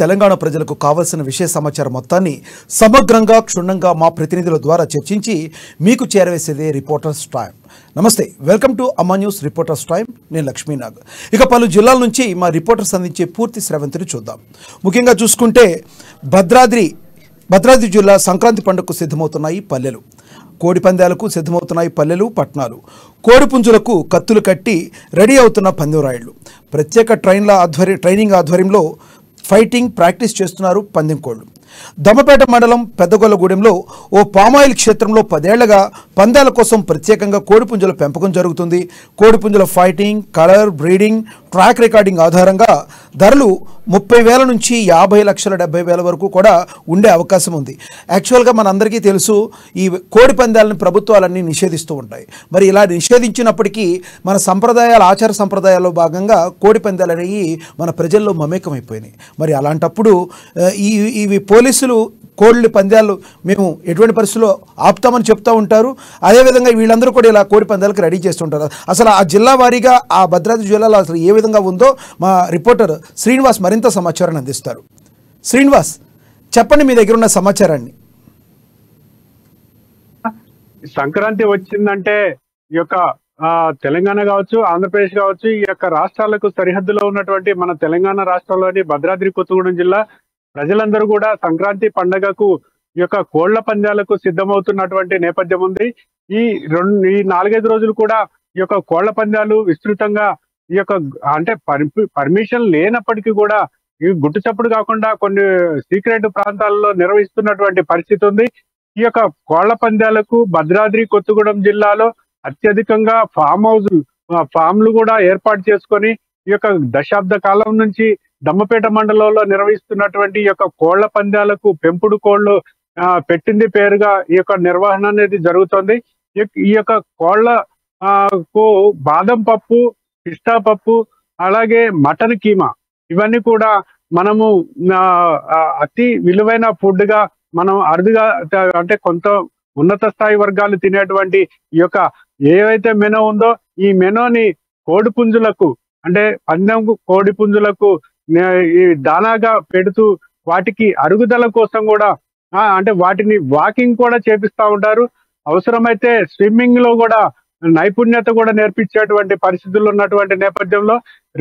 తెలంగాణ ప్రజలకు కావాల్సిన విషయ సమాచారం మొత్తాన్ని సమగ్రంగా క్షుణ్ణంగా మా ప్రతినిధుల ద్వారా చర్చించి మీకు చేరవేసేదే రిపోర్టర్స్ టైం. నమస్తే, వెల్కమ్ టు అమ్మా న్యూస్ రిపోర్టర్స్ టైం. నేను లక్ష్మీనాగ్. ఇక పలు జిల్లాల నుంచి మా రిపోర్టర్స్ అందించే పూర్తి స్రవంతిని చూద్దాం. ముఖ్యంగా చూసుకుంటే భద్రాద్రి జిల్లా సంక్రాంతి పండుగకు సిద్ధమవుతున్నాయి పల్లెలు. కోడి పందాలకు సిద్ధమవుతున్నాయి పల్లెలు, పట్టణాలు. కోడి పుంజులకు కత్తులు కట్టి రెడీ అవుతున్న పందెంరాయుళ్లు. ప్రత్యేక ట్రైనింగ్ ఆధ్వర్యంలో ఫైటింగ్ ప్రాక్టీస్ చేస్తున్నారు పందెం కోళ్లు. దమ్మపేట మండలం పెద్దగొల్లగూడెంలో ఓ పామాయిల్ క్షేత్రంలో 10 ఏళ్లుగా పందాల కోసం ప్రత్యేకంగా కోడిపుంజుల పెంపకం జరుగుతుంది. కోడిపుంజుల fighting, colour, breeding, track recording ఆధారంగా ధరలు 30,000 నుంచి 50,70,000 వరకు కూడా ఉండే అవకాశం ఉంది. యాక్చువల్గా మనందరికీ తెలుసు, ఈ కోడి పందాలను ప్రభుత్వాలన్నీ నిషేధిస్తూ ఉంటాయి. మరి ఇలా నిషేధించినప్పటికీ మన సంప్రదాయాల ఆచార సంప్రదాయాల్లో భాగంగా కోడి పందాలు అనేవి మన ప్రజల్లో మమేకమైపోయినాయి. మరి అలాంటప్పుడు ఇవి పోలీసులు కోళ్ళ పందాలు మేము ఎటువంటి పరిస్థితుల్లో ఆపుతామని చెప్తూ ఉంటారు. అదేవిధంగా వీళ్ళందరూ కూడా ఇలా కోడి పందాలకు రెడీ చేస్తుంటారు. అసలు ఆ జిల్లా వారీగా ఆ భద్రాద్రి జిల్లాలో అసలు ఏ విధంగా ఉందో మా రిపోర్టర్ శ్రీనివాస్ మరింత సమాచారాన్ని అందిస్తారు. శ్రీనివాస్, చెప్పండి మీ దగ్గర ఉన్న సమాచారాన్ని. సంక్రాంతి వచ్చిందంటే ఈ యొక్క తెలంగాణ కావచ్చు, ఆంధ్రప్రదేశ్ కావచ్చు, ఈ యొక్క రాష్ట్రాలకు సరిహద్దులో ఉన్నటువంటి మన తెలంగాణ రాష్ట్రంలోని భద్రాద్రి కొత్తగూడెం జిల్లా ప్రజలందరూ కూడా సంక్రాంతి పండగకు ఈ యొక్క కోళ్ల పందాలకు సిద్ధమవుతున్నటువంటి నేపథ్యం ఉంది. ఈ 4-5 రోజులు కూడా ఈ యొక్క కోళ్ల పందాలు విస్తృతంగా ఈ యొక్క అంటే పర్మిషన్ లేనప్పటికీ కూడా ఈ గుట్టు చప్పుడు కాకుండా కొన్ని సీక్రెట్ ప్రాంతాల్లో నిర్వహిస్తున్నటువంటి పరిస్థితి ఉంది. ఈ యొక్క కోళ్ల పందాలకు భద్రాద్రి కొత్తగూడెం జిల్లాలో అత్యధికంగా ఫామ్లు కూడా ఏర్పాటు చేసుకొని ఈ యొక్క దశాబ్ద కాలం నుంచి దమ్మపేట మండలంలో నిర్వహిస్తున్నటువంటి ఈ యొక్క కోళ్ల పందాలకు పెంపుడు కోళ్లు పెట్టింది పేరుగా ఈ యొక్క నిర్వహణ అనేది జరుగుతుంది. ఈ యొక్క కోళ్లకు బాదం పప్పు, పిస్తా పప్పు, అలాగే మటన్ కీమా ఇవన్నీ కూడా మనము అతి విలువైన ఫుడ్ గా మనం అరుదుగా అంటే కొంత ఉన్నత స్థాయి వర్గాలు తినేటువంటి ఈ యొక్క ఏవైతే మెనూ ఉందో ఈ మెనూని కోడి పుంజులకు అంటే పందెం కోడి పుంజులకు ఈ దానాగా పెడుతూ వాటికి అరుగుదల కోసం కూడా అంటే వాటిని వాకింగ్ కూడా చేపిస్తా ఉంటారు. అవసరమైతే స్విమ్మింగ్ లో కూడా నైపుణ్యత కూడా నేర్పించేటువంటి పరిస్థితులు ఉన్నటువంటి నేపథ్యంలో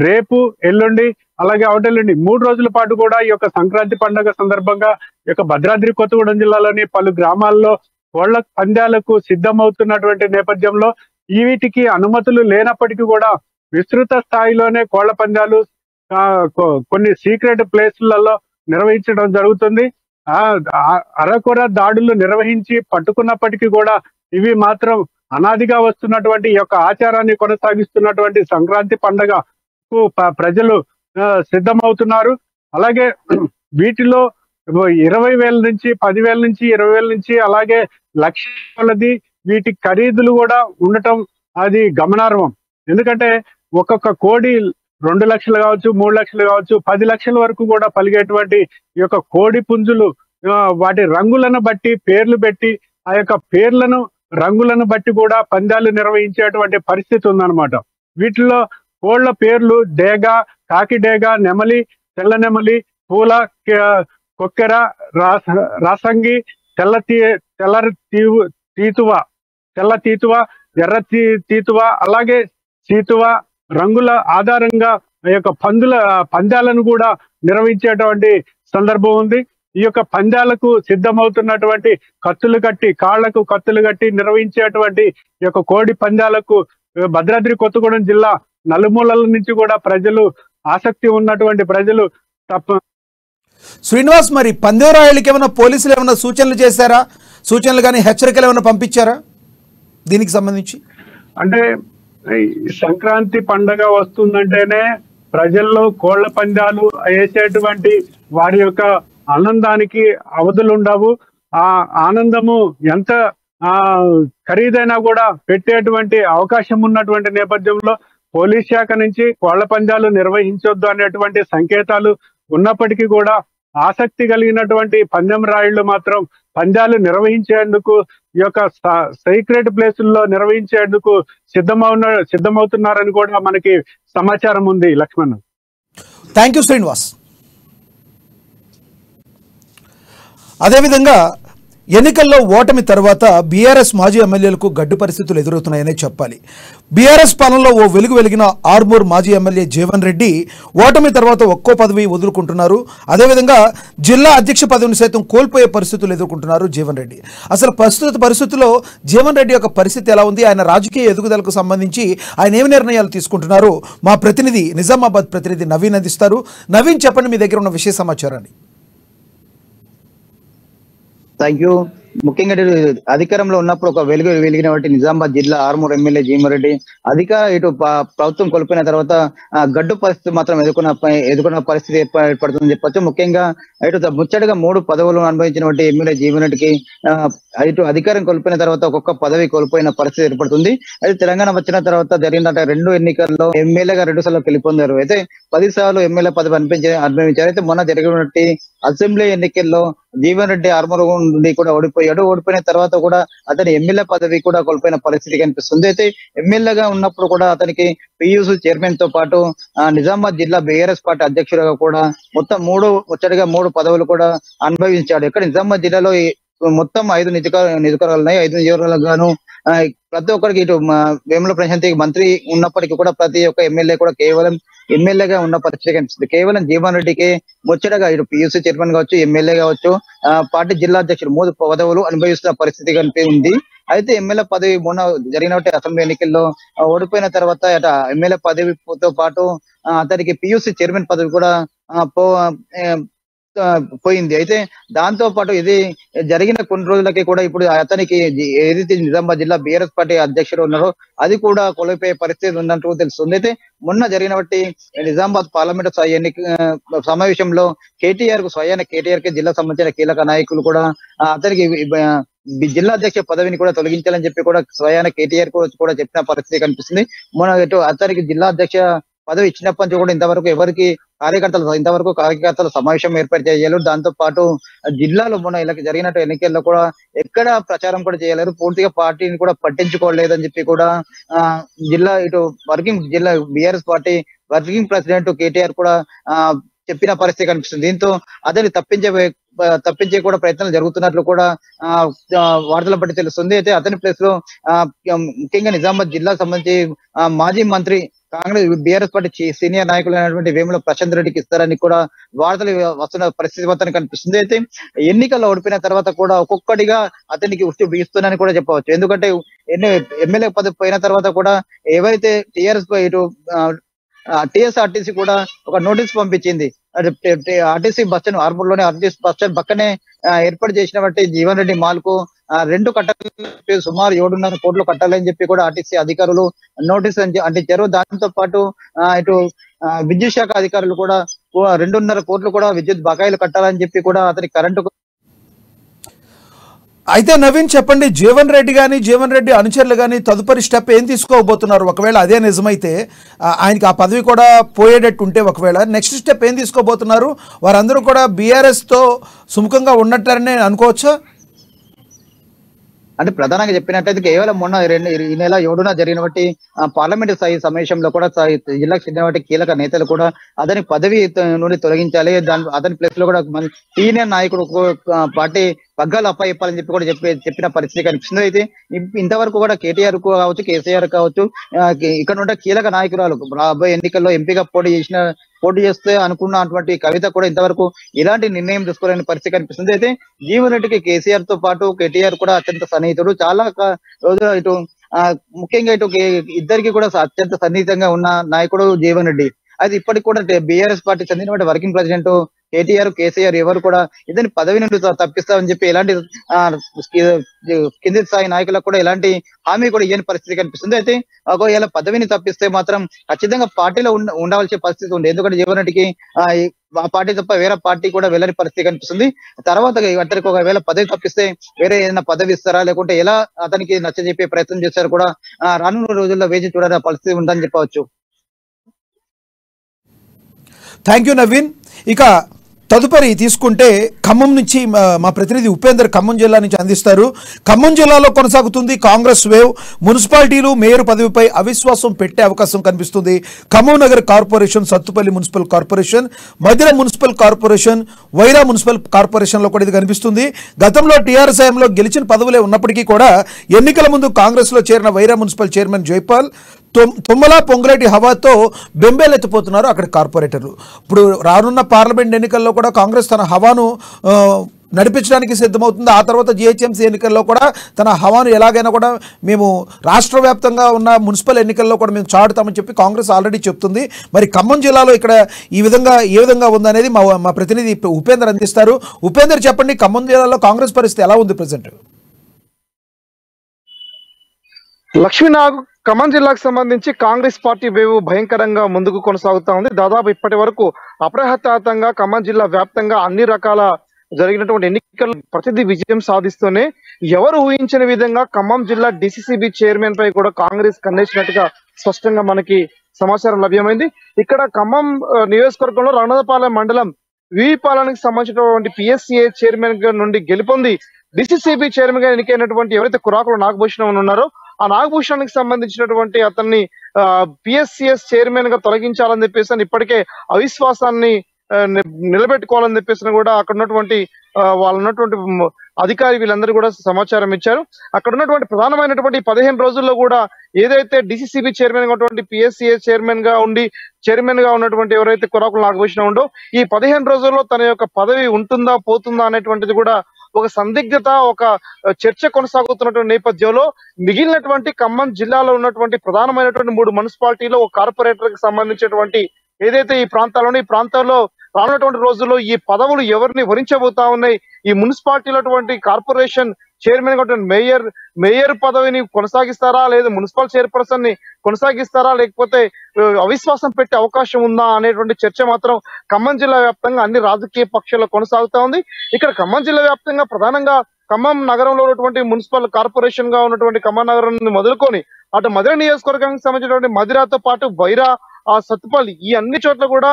రేపు, ఎల్లుండి, అలాగే అవటెల్లుండి 3 రోజుల పాటు కూడా ఈ యొక్క సంక్రాంతి పండుగ సందర్భంగా ఈ యొక్క భద్రాద్రి కొత్తగూడెం జిల్లాలోని పలు గ్రామాల్లో కోళ్ల పందాలకు సిద్ధమవుతున్నటువంటి నేపథ్యంలో వీటికి అనుమతులు లేనప్పటికీ కూడా విస్తృత స్థాయిలోనే కోళ్ల పందాలు కొన్ని సీక్రెట్ ప్లేస్లలో నిర్వహించడం జరుగుతుంది. అరకొర దాడులు నిర్వహించి పట్టుకున్నప్పటికీ కూడా ఇవి మాత్రం అనాదిగా వస్తున్నటువంటి ఈ యొక్క ఆచారాన్ని కొనసాగిస్తున్నటువంటి సంక్రాంతి పండుగకు ప్రజలు సిద్ధమవుతున్నారు. అలాగే వీటిలో 20,000 నుంచి 10,000 నుంచి 20,000 నుంచి అలాగే లక్షలది వీటి ఖరీదులు కూడా ఉండటం అది గమనార్హం. ఎందుకంటే ఒక్కొక్క కోడి 2 లక్షలు కావచ్చు, 3 లక్షలు కావచ్చు, 10 లక్షల వరకు కూడా పలిగేటువంటి ఈ యొక్క కోడి పుంజులు వాటి రంగులను బట్టి పేర్లు పెట్టి ఆ యొక్క రంగులను బట్టి కూడా పందాలు నిర్వహించేటువంటి పరిస్థితి ఉందన్నమాట. వీటిలో కోళ్ల పేర్లు డేగ, కాకి డేగ, నెమలి, తెల్ల నెమలి, పూల కొక్కెర, రాసంగి, తెల్ల తీతువ, ఎర్ర తీతువ, అలాగే సీతువ రంగుల ఆధారంగా ఈ యొక్క పందాలను కూడా నిర్వహించేటువంటి సందర్భం ఉంది. ఈ యొక్క పందాలకు సిద్ధమవుతున్నటువంటి కాళ్లకు కత్తులు కట్టి నిర్వహించేటువంటి ఈ యొక్క కోడి పందాలకు భద్రాద్రి కొత్తగూడెం జిల్లా నలుమూలల నుంచి కూడా ఆసక్తి ఉన్నటువంటి ప్రజలు శ్రీనివాస్, మరి పందెంరాయుళ్ళకి ఏమైనా పోలీసులు ఏమైనా సూచనలు చేశారా? సూచనలు కానీ హెచ్చరికలు ఏమైనా పంపించారా దీనికి సంబంధించి? అంటే సంక్రాంతి పండగ వస్తుందంటేనే ప్రజల్లో కోళ్ల పందాలు వేసేటువంటి వారి యొక్క ఆనందానికి అవధులు ఉండవు. ఆ ఆనందము ఎంత ఖరీదైనా కూడా పెట్టేటువంటి అవకాశం ఉన్నటువంటి నేపథ్యంలో పోలీస్ శాఖ నుంచి కోళ్ల పందాలు నిర్వహించొద్దు అనేటువంటి సంకేతాలు ఉన్నప్పటికీ కూడా ఆసక్తి కలిగినటువంటి పందెం రాయుళ్లు మాత్రం పందాలు నిర్వహించేందుకు ఈ యొక్క సీక్రెట్ ప్లేసుల్లో నిర్వహించేందుకు సిద్ధమవుతున్నారని కూడా మనకి సమాచారం ఉంది. Lakshman, thank you Srinivas. అదేవిధంగా ఎన్నికల్లో ఓటమి తర్వాత బీఆర్ఎస్ మాజీ ఎమ్మెల్యేలకు గడ్డు పరిస్థితులు ఎదురవుతున్నాయనే చెప్పాలి. బీఆర్ఎస్ పాలనలో ఓ వెలుగు వెలిగిన ఆర్మూర్ మాజీ ఎమ్మెల్యే జీవన్ రెడ్డి ఓటమి తర్వాత ఒక్కో పదవి వదులుకుంటున్నారు. అదేవిధంగా జిల్లా అధ్యక్ష పదవిని సైతం కోల్పోయే పరిస్థితులు ఎదుర్కొంటున్నారు జీవన్ రెడ్డి. అసలు ప్రస్తుత పరిస్థితుల్లో జీవన్ రెడ్డి యొక్క పరిస్థితి ఎలా ఉంది, ఆయన రాజకీయ ఎదుగుదలకు సంబంధించి ఆయన ఏమి నిర్ణయాలు తీసుకుంటున్నారు, మా ప్రతినిధి నిజామాబాద్ ప్రతినిధి నవీన్ అందిస్తారు. నవీన్, చెప్పండి మీ దగ్గర ఉన్న విషయ సమాచారాన్ని. Thank you. ముఖ్యంగా అధికారంలో ఉన్నప్పుడు ఒక వెలిగిన నిజామాబాద్ జిల్లా ఆర్మూర్ ఎమ్మెల్యే జీవన్రెడ్డి ఇటు ప్రభుత్వం కోల్పోయిన తర్వాత గడ్డు పరిస్థితి మాత్రం ఎదుర్కొన్న పరిస్థితి ఏర్పడుతుందని చెప్పొచ్చు. ముఖ్యంగా ఇటు ముచ్చటగా 3 పదవులు అనుభవించినటువంటి ఎమ్మెల్యే జీవన్రెడ్డికి ఇటు అధికారం కోల్పోయిన తర్వాత ఒక్కొక్క పదవి కోల్పోయిన పరిస్థితి ఏర్పడుతుంది. అయితే తెలంగాణ వచ్చిన తర్వాత జరిగిన 2 ఎన్నికల్లో ఎమ్మెల్యేగా 2 సార్లు గెలుపొందారు. అయితే 10 సార్లు ఎమ్మెల్యే పదవి అనుభవించారు. అయితే మొన్న జరిగినటువంటి అసెంబ్లీ ఎన్నికల్లో జీవన్ రెడ్డి ఆర్మూర్ నుండి కూడా ఓడిపోయిన తర్వాత కూడా అతని ఎమ్మెల్యే పదవి కూడా కోల్పోయిన పరిస్థితి కనిపిస్తుంది. అయితే ఎమ్మెల్యేగా ఉన్నప్పుడు కూడా అతనికి పియూసీ చైర్మన్ తో పాటు నిజామాబాద్ జిల్లా బీఆర్ఎస్ పార్టీ అధ్యక్షుడిగా కూడా మొత్తం 3 పదవులు కూడా అనుభవించాడు. ఇక్కడ నిజామాబాద్ జిల్లాలో మొత్తం 5 నియోజకవర్గాలు ఉన్నాయి. 5 నియోజకవర్గాలకు గాను ప్రతి ఒక్కరికి ఇటు వేముల ప్రశాంత్ మంత్రి ఉన్నప్పటికీ కూడా ప్రతి ఒక్క ఎమ్మెల్యే కూడా కేవలం ఎమ్మెల్యేగా ఉన్న పరిస్థితి కనిపిస్తుంది. కేవలం జీవన్ రెడ్డికి ముచ్చటగా ఇటు పియూసీ చైర్మన్ కావచ్చు, ఎమ్మెల్యే కావచ్చు, పార్టీ జిల్లా అధ్యక్షుడు 3 పదవులు అనుభవిస్తున్న పరిస్థితి ఉంది. అయితే ఎమ్మెల్యే పదవి మొన్న జరిగినట్టు అసెంబ్లీ ఎన్నికల్లో ఓడిపోయిన తర్వాత ఎమ్మెల్యే పదవితో పాటు అతనికి పియూసీ చైర్మన్ పదవి కూడా పోయింది. అయితే దాంతో పాటు ఇది జరిగిన కొన్ని రోజులకి కూడా ఇప్పుడు అతనికి ఏదైతే నిజామాబాద్ జిల్లా బీఆర్ఎస్ పార్టీ అధ్యక్షుడు ఉన్నారో అది కూడా కోల్పోయే పరిస్థితి ఉందంటూ తెలుస్తుంది. అయితే మొన్న జరిగినటువంటి నిజామాబాద్ పార్లమెంట్ సమావేశంలో స్వయాన కేటీఆర్ కి జిల్లా సంబంధించిన కీలక నాయకులు కూడా అతనికి జిల్లా అధ్యక్ష పదవిని కూడా తొలగించాలని చెప్పి కూడా స్వయాన కేటీఆర్ కూడా చెప్పిన పరిస్థితి కనిపిస్తుంది. మొన్న అతనికి జిల్లా అధ్యక్ష పదవి ఇచ్చినప్పటి నుంచి కూడా ఇంతవరకు కార్యకర్తల సమావేశం ఏర్పాటు చేయలేరు. దాంతో పాటు జిల్లాలో మొన్న జరిగినట్టు ఎన్నికల్లో కూడా ఎక్కడ ప్రచారం కూడా చేయలేరు. పూర్తిగా పార్టీని కూడా పట్టించుకోలేదని చెప్పి కూడా జిల్లా BRS party working president KTR కూడా చెప్పిన పరిస్థితి కనిపిస్తుంది. దీంతో అతన్ని తప్పించే కూడా ప్రయత్నాలు జరుగుతున్నట్లు కూడా వార్తల బట్టి తెలుస్తుంది. అయితే అతని ప్లేస్ లో ముఖ్యంగా నిజామాబాద్ జిల్లా సంబంధించి మాజీ మంత్రి కాంగ్రెస్ బీఆర్ఎస్ పార్టీ సీనియర్ నాయకులు అయినటువంటి వేముల ప్రశాంత్ రెడ్డికి ఇస్తారని కూడా వార్తలు వస్తున్న పరిస్థితి మాత్రం కనిపిస్తుంది. అయితే ఎన్నికల్లో ఓడిపోయిన తర్వాత కూడా ఒక్కొక్కటిగా అతనికి ఉష్టి బిగిస్తుందని కూడా చెప్పవచ్చు. ఎందుకంటే ఎమ్మెల్యే పదవి పోయిన తర్వాత కూడా ఎవరైతే టీఎస్ఆర్టీసీ కూడా ఒక నోటీస్ పంపించింది. ఆర్టీసీ బస్ స్టాండ్ ఆర్మూర్ లోనే ఆర్టీసీ బస్ స్టాండ్ పక్కనే ఏర్పాటు చేసినటువంటి జీవన్ రెడ్డి మాల్ కు 2 కట్టాలి, సుమారు 7.5 కోట్లు కట్టాలని చెప్పి కూడా ఆర్టీసీ అధికారులు నోటీస్ అంటించారు. దాంతో పాటు ఇటు విద్యుత్ శాఖ అధికారులు కూడా 2.5 కోట్లు కూడా విద్యుత్ బకాయిలు కట్టాలని చెప్పి కూడా అతని కరెంటు. అయితే నవీన్, చెప్పండి, జీవన్ రెడ్డి అనుచరులు కానీ తదుపరి స్టెప్ ఏం తీసుకోబోతున్నారు? ఒకవేళ అదే నిజమైతే ఆయనకి ఆ పదవి కూడా పోయేటట్టు ఉంటే ఒకవేళ నెక్స్ట్ స్టెప్ ఏం తీసుకోబోతున్నారు? వారందరూ కూడా బీఆర్ఎస్తో సుముఖంగా ఉన్నట్లనే అనుకోవచ్చా? అంటే ప్రధానంగా చెప్పినట్టయితే కేవలం మొన్న ఈ నెల 7న జరిగినటువంటి పార్లమెంట్ స్థాయి సమావేశంలో కూడా జిల్లాకు చెందినటువంటి కీలక నేతలు కూడా అతని పదవి నుండి తొలగించాలి, అతని ప్లేస్ లో కూడా సీనియర్ నాయకుడు పార్టీ పగ్గాలు అప్పచెప్పాలని చెప్పి కూడా చెప్పిన పరిస్థితి కనిపిస్తుంది. అయితే ఇంతవరకు కూడా కేటీఆర్ కావచ్చు, కేసీఆర్ కావచ్చు, ఇక్కడ ఉండే కీలక నాయకురాలు రాబోయే ఎన్నికల్లో ఎంపీగా పోటీ చేస్తే అనుకున్నటువంటి కవిత కూడా ఇంతవరకు ఇలాంటి నిర్ణయం తీసుకోలేని పరిస్థితి కనిపిస్తుంది. అయితే జీవన్ రెడ్డికి కేసీఆర్ తో పాటు కేటీఆర్ కూడా అత్యంత సన్నిహితుడు. చాలా రోజులు ముఖ్యంగా ఇద్దరికి కూడా అత్యంత సన్నిహితంగా ఉన్న నాయకుడు జీవన్ రెడ్డి. అది ఇప్పటికి కూడా బీఆర్ఎస్ పార్టీ చెందిన వర్కింగ్ ప్రెసిడెంట్ కేటీఆర్, కేసీఆర్ ఎవరు కూడా ఇతని పదవి నుండి తప్పిస్తామని చెప్పి ఎలాంటి కింది స్థాయి నాయకులకు కూడా ఎలాంటి హామీ కూడా ఇవ్వని పరిస్థితి కనిపిస్తుంది. అయితే ఒకవేళ పదవిని తప్పిస్తే మాత్రం ఖచ్చితంగా పార్టీలో ఉండవలసిన పరిస్థితి ఉంది. ఎందుకంటే జీవన్ రెడ్డికి ఆ పార్టీ తప్ప వేరే పార్టీ కూడా వెళ్ళని పరిస్థితి కనిపిస్తుంది. తర్వాత అతనికి ఒకవేళ పదవి తప్పిస్తే వేరే ఏదైనా పదవి ఇస్తారా, లేకుంటే ఎలా అతనికి నచ్చజెప్పే ప్రయత్నం చేశారు కూడా రానున్న రోజుల్లో వేచి చూడాల్సిన పరిస్థితి ఉందని చెప్పవచ్చు. Thank you Naveen. ఇక తదుపరి తీసుకుంటే ఖమ్మం నుంచి మా ప్రతినిధి ఉపేందర్ ఖమ్మం జిల్లా నుంచి అందిస్తారు. ఖమ్మం జిల్లాలో కొనసాగుతుంది కాంగ్రెస్ వేవ్. మున్సిపాలిటీలు మేయర్ పదవిపై అవిశ్వాసం పెట్టే అవకాశం కనిపిస్తుంది. Khammam Nagar corporation, Sathupalli municipal corporation, Madhira municipal corporation, Wyra municipal కార్పొరేషన్లో కూడా ఇది కనిపిస్తుంది. గతంలో టీఆర్ఎస్ హయాంలో గెలిచిన పదవులే ఉన్నప్పటికీ కూడా ఎన్నికల ముందు కాంగ్రెస్లో చేరిన వైరా మున్సిపల్ చైర్మన్ జైపాల్ తుమ్మల పొంగులేటి హవాతో బెంబేలెత్తిపోతున్నారు అక్కడ కార్పొరేటర్లు. ఇప్పుడు రానున్న పార్లమెంట్ ఎన్నికల్లో కూడా కాంగ్రెస్ తన హవాను నడిపించడానికి సిద్ధమవుతుంది. ఆ తర్వాత జిహెచ్ఎంసీ ఎన్నికల్లో కూడా తన హవాను ఎలాగైనా కూడా మేము రాష్ట్ర వ్యాప్తంగా ఉన్న మున్సిపల్ ఎన్నికల్లో కూడా మేము చాటుతామని చెప్పి కాంగ్రెస్ ఆల్రెడీ చెప్తుంది. మరి ఖమ్మం జిల్లాలో ఇక్కడ ఏ విధంగా ఉందనేది మా ప్రతినిధి ఉపేందర్ అందిస్తారు. ఉపేందర్, చెప్పండి, ఖమ్మం జిల్లాలో కాంగ్రెస్ పరిస్థితి ఎలా ఉంది ప్రజెంట్? లక్ష్మీనాగ్, ఖమ్మం జిల్లాకు సంబంధించి కాంగ్రెస్ పార్టీ వేవ్ భయంకరంగా ముందుకు కొనసాగుతా ఉంది. దాదాపు ఇప్పటి వరకు అప్రహతాతంగా ఖమ్మం జిల్లా వ్యాప్తంగా అన్ని రకాల జరిగినటువంటి ఎన్నికలు ప్రతిదీ విజయం సాధిస్తూనే ఎవరు ఊహించిన విధంగా ఖమ్మం జిల్లా డిసిసిబి చైర్మన్ పై కూడా కాంగ్రెస్ కన్నేసినట్టుగా స్పష్టంగా మనకి సమాచారం లభ్యమైంది. ఇక్కడ ఖమ్మం నియోజకవర్గంలో రణదపాలెం మండలం విపాలనకి సంబంధించినటువంటి పిఎస్సిఏ చైర్మన్ గా నుండి గెలుపొంది డిసిసిబి చైర్మన్ గా ఎన్నికైనటువంటి ఎవరైతే కురాకులు నాగభూషణం ఉన్నారో ఆ నాగభూషణానికి సంబంధించినటువంటి అతన్ని పిఎస్సిఎస్ చైర్మన్ గా తొలగించాలని చెప్పేసి ఇప్పటికే అవిశ్వాసాన్ని నిలబెట్టుకోవాలని చెప్పేసి కూడా అక్కడ ఉన్నటువంటి వాళ్ళు ఉన్నటువంటి అధికారి వీళ్ళందరూ కూడా సమాచారం ఇచ్చారు. అక్కడ ఉన్నటువంటి ప్రధానమైనటువంటి 15 రోజుల్లో కూడా ఏదైతే డిసిసిబి చైర్మన్ గా ఉన్నటువంటి పిఎస్సిఏ చైర్మన్ గా ఉన్నటువంటి ఎవరైతే కురాకులు నాగభూషణం ఉండో ఈ 15 రోజుల్లో తన యొక్క పదవి ఉంటుందా పోతుందా అనేటువంటిది కూడా ఒక సందిగ్ధత, ఒక చర్చ కొనసాగుతున్నటువంటి నేపథ్యంలో మిగిలినటువంటి ఖమ్మం జిల్లాలో ఉన్నటువంటి ప్రధానమైనటువంటి 3 మున్సిపాలిటీలో ఒక కార్పొరేటర్ కి సంబంధించినటువంటి ఏదైతే ఈ ప్రాంతాల్లో రానున్నటువంటి రోజుల్లో ఈ పదవులు ఎవరిని వరించబోతా ఉన్నాయి, ఈ మున్సిపాలిటీలో కార్పొరేషన్ చైర్మన్ గా మేయర్ పదవిని కొనసాగిస్తారా, లేదా మున్సిపల్ చైర్పర్సన్ ని కొనసాగిస్తారా, లేకపోతే అవిశ్వాసం పెట్టే అవకాశం ఉందా అనేటువంటి చర్చ మాత్రం ఖమ్మం జిల్లా వ్యాప్తంగా అన్ని రాజకీయ పక్షాల్లో కొనసాగుతా ఉంది. ఇక్కడ ఖమ్మం జిల్లా వ్యాప్తంగా ప్రధానంగా ఖమ్మం నగరంలో ఉన్నటువంటి మున్సిపల్ కార్పొరేషన్ గా ఉన్నటువంటి ఖమ్మం నగరం మొదలుకొని అటు మధిర నియోజకవర్గానికి సంబంధించినటువంటి మధిరాతో పాటు వైరా, సత్తుపల్లి ఈ అన్ని చోట్ల కూడా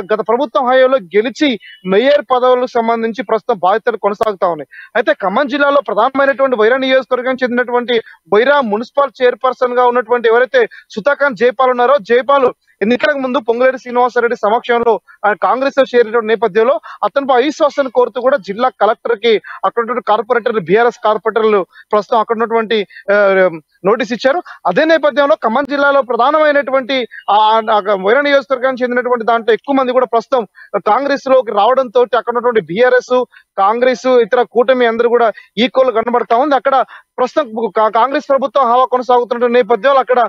గత ప్రభుత్వం హయాంలో గెలిచి మేయర్ పదవులకు సంబంధించి ప్రస్తుతం బాధ్యతలు కొనసాగుతా ఉన్నాయి. అయితే ఖమ్మం జిల్లాలో ప్రధానమైనటువంటి వైరా నియోజకవర్గానికి చెందినటువంటి వైరా మున్సిపల్ చైర్పర్సన్ గా ఉన్నటువంటి ఎవరైతే సుతాఖాన్ జైపాల్ ఉన్నారో, జైపాల్ ఎన్నికలకు ముందు పొంగులేటి శ్రీనివాసరెడ్డి సమక్షంలో కాంగ్రెస్ లో చేరిన నేపథ్యంలో అతనిపై అవిశ్వాసాన్ని కోరుతూ కూడా జిల్లా కలెక్టర్ కి అక్కడ కార్పొరేటర్లు, బీఆర్ఎస్ కార్పొరేటర్లు ప్రస్తుతం అక్కడ ఉన్నటువంటి నోటీస్ ఇచ్చారు. అదే నేపథ్యంలో ఖమ్మం జిల్లాలో ప్రధానమైనటువంటి వైరా నియోజకవర్గానికి చెందినటువంటి దాంట్లో ఎక్కువ మంది కూడా ప్రస్తుతం కాంగ్రెస్ లోకి రావడంతో అక్కడ ఉన్నటువంటి బీఆర్ఎస్, కాంగ్రెస్, ఇతర కూటమి అందరూ కూడా ఈక్వల్ కనబడతా ఉంది. అక్కడ ప్రస్తుతం కాంగ్రెస్ ప్రభుత్వం హవా కొనసాగుతున్న నేపథ్యంలో అక్కడ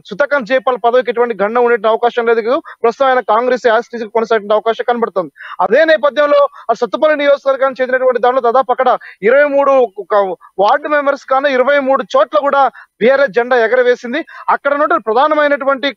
సుతాఖాన్ జైపాల్ పదవికి ఎటువంటి గండం ఉండే అవకాశం లేదు. ప్రస్తుతం ఆయన కాంగ్రెస్ యాస్టీస్ కొనసాగే అవకాశం కనబడుతుంది. అదే నేపథ్యంలో సత్తుపల్లి నియోజకవర్గానికి చెందినటువంటి దాంట్లో దాదాపు అక్కడ 23 వార్డు మెంబర్స్ కానీ 23 చోట్ల కూడా బీఆర్ఎస్ జెండా ఎగరవేసింది. అక్కడ ఉన్నటువంటి ప్రధానమైనటువంటి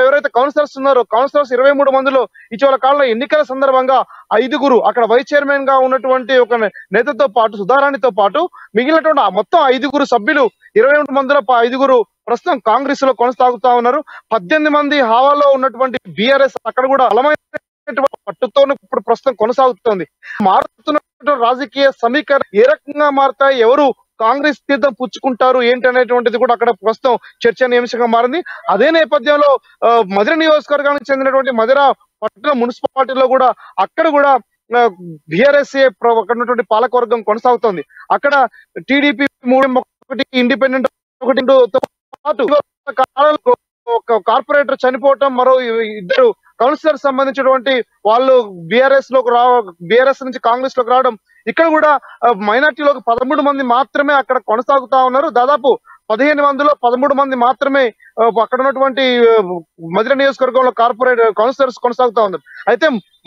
ఎవరైతే కౌన్సిలర్స్ ఉన్నారో కౌన్సిలర్స్ 23 మందిలో ఇటీవల కాలంలో ఎన్నికల సందర్భంగా 5గురు అక్కడ వైస్ చైర్మన్ గా ఉన్నటువంటి ఒక నేతతో పాటు సుధారాణితో పాటు మిగిలినటువంటి మొత్తం 5గురు సభ్యులు 22 మందిలో 5గురు ప్రస్తుతం కాంగ్రెస్ లో కొనసాగుతా ఉన్నారు. 18 మంది హావాలో ఉన్నటువంటి బీఆర్ఎస్ అక్కడ కూడా బలమైన పట్టుతో ఇప్పుడు ప్రస్తుతం కొనసాగుతోంది. మారుతున్న రాజకీయ సమీకరణ ఏ రకంగా మారుతాయి, ఎవరు కాంగ్రెస్ తీర్థం పుచ్చుకుంటారు ఏంటి అనేటువంటిది కూడా అక్కడ ప్రస్తుతం చర్చనీయాంశంగా మారింది. అదే నేపథ్యంలో మధిర నియోజకవర్గానికి చెందినటువంటి మధిర పట్టణ మున్సిపాలిటీలో కూడా అక్కడ కూడా బీఆర్ఎస్ఏ అక్కడ ఉన్నటువంటి పాలకవర్గం కొనసాగుతోంది. అక్కడ టీడీపీ 3 ఇండిపెండెంట్ 1 ఒక కార్పొరేటర్ చనిపోవటం, మరో 2 కౌన్సిలర్ సంబంధించినటువంటి వాళ్ళు బీఆర్ఎస్ నుంచి కాంగ్రెస్ లోకి రావడం, ఇక్కడ కూడా మైనార్టీలోకి 13 మంది మాత్రమే అక్కడ కొనసాగుతా ఉన్నారు. దాదాపు 15 మందిలో 13 మంది మాత్రమే అక్కడ ఉన్నటువంటి మధిర నియోజకవర్గంలో కౌన్సిలర్స్ కొనసాగుతా ఉన్నారు. అయితే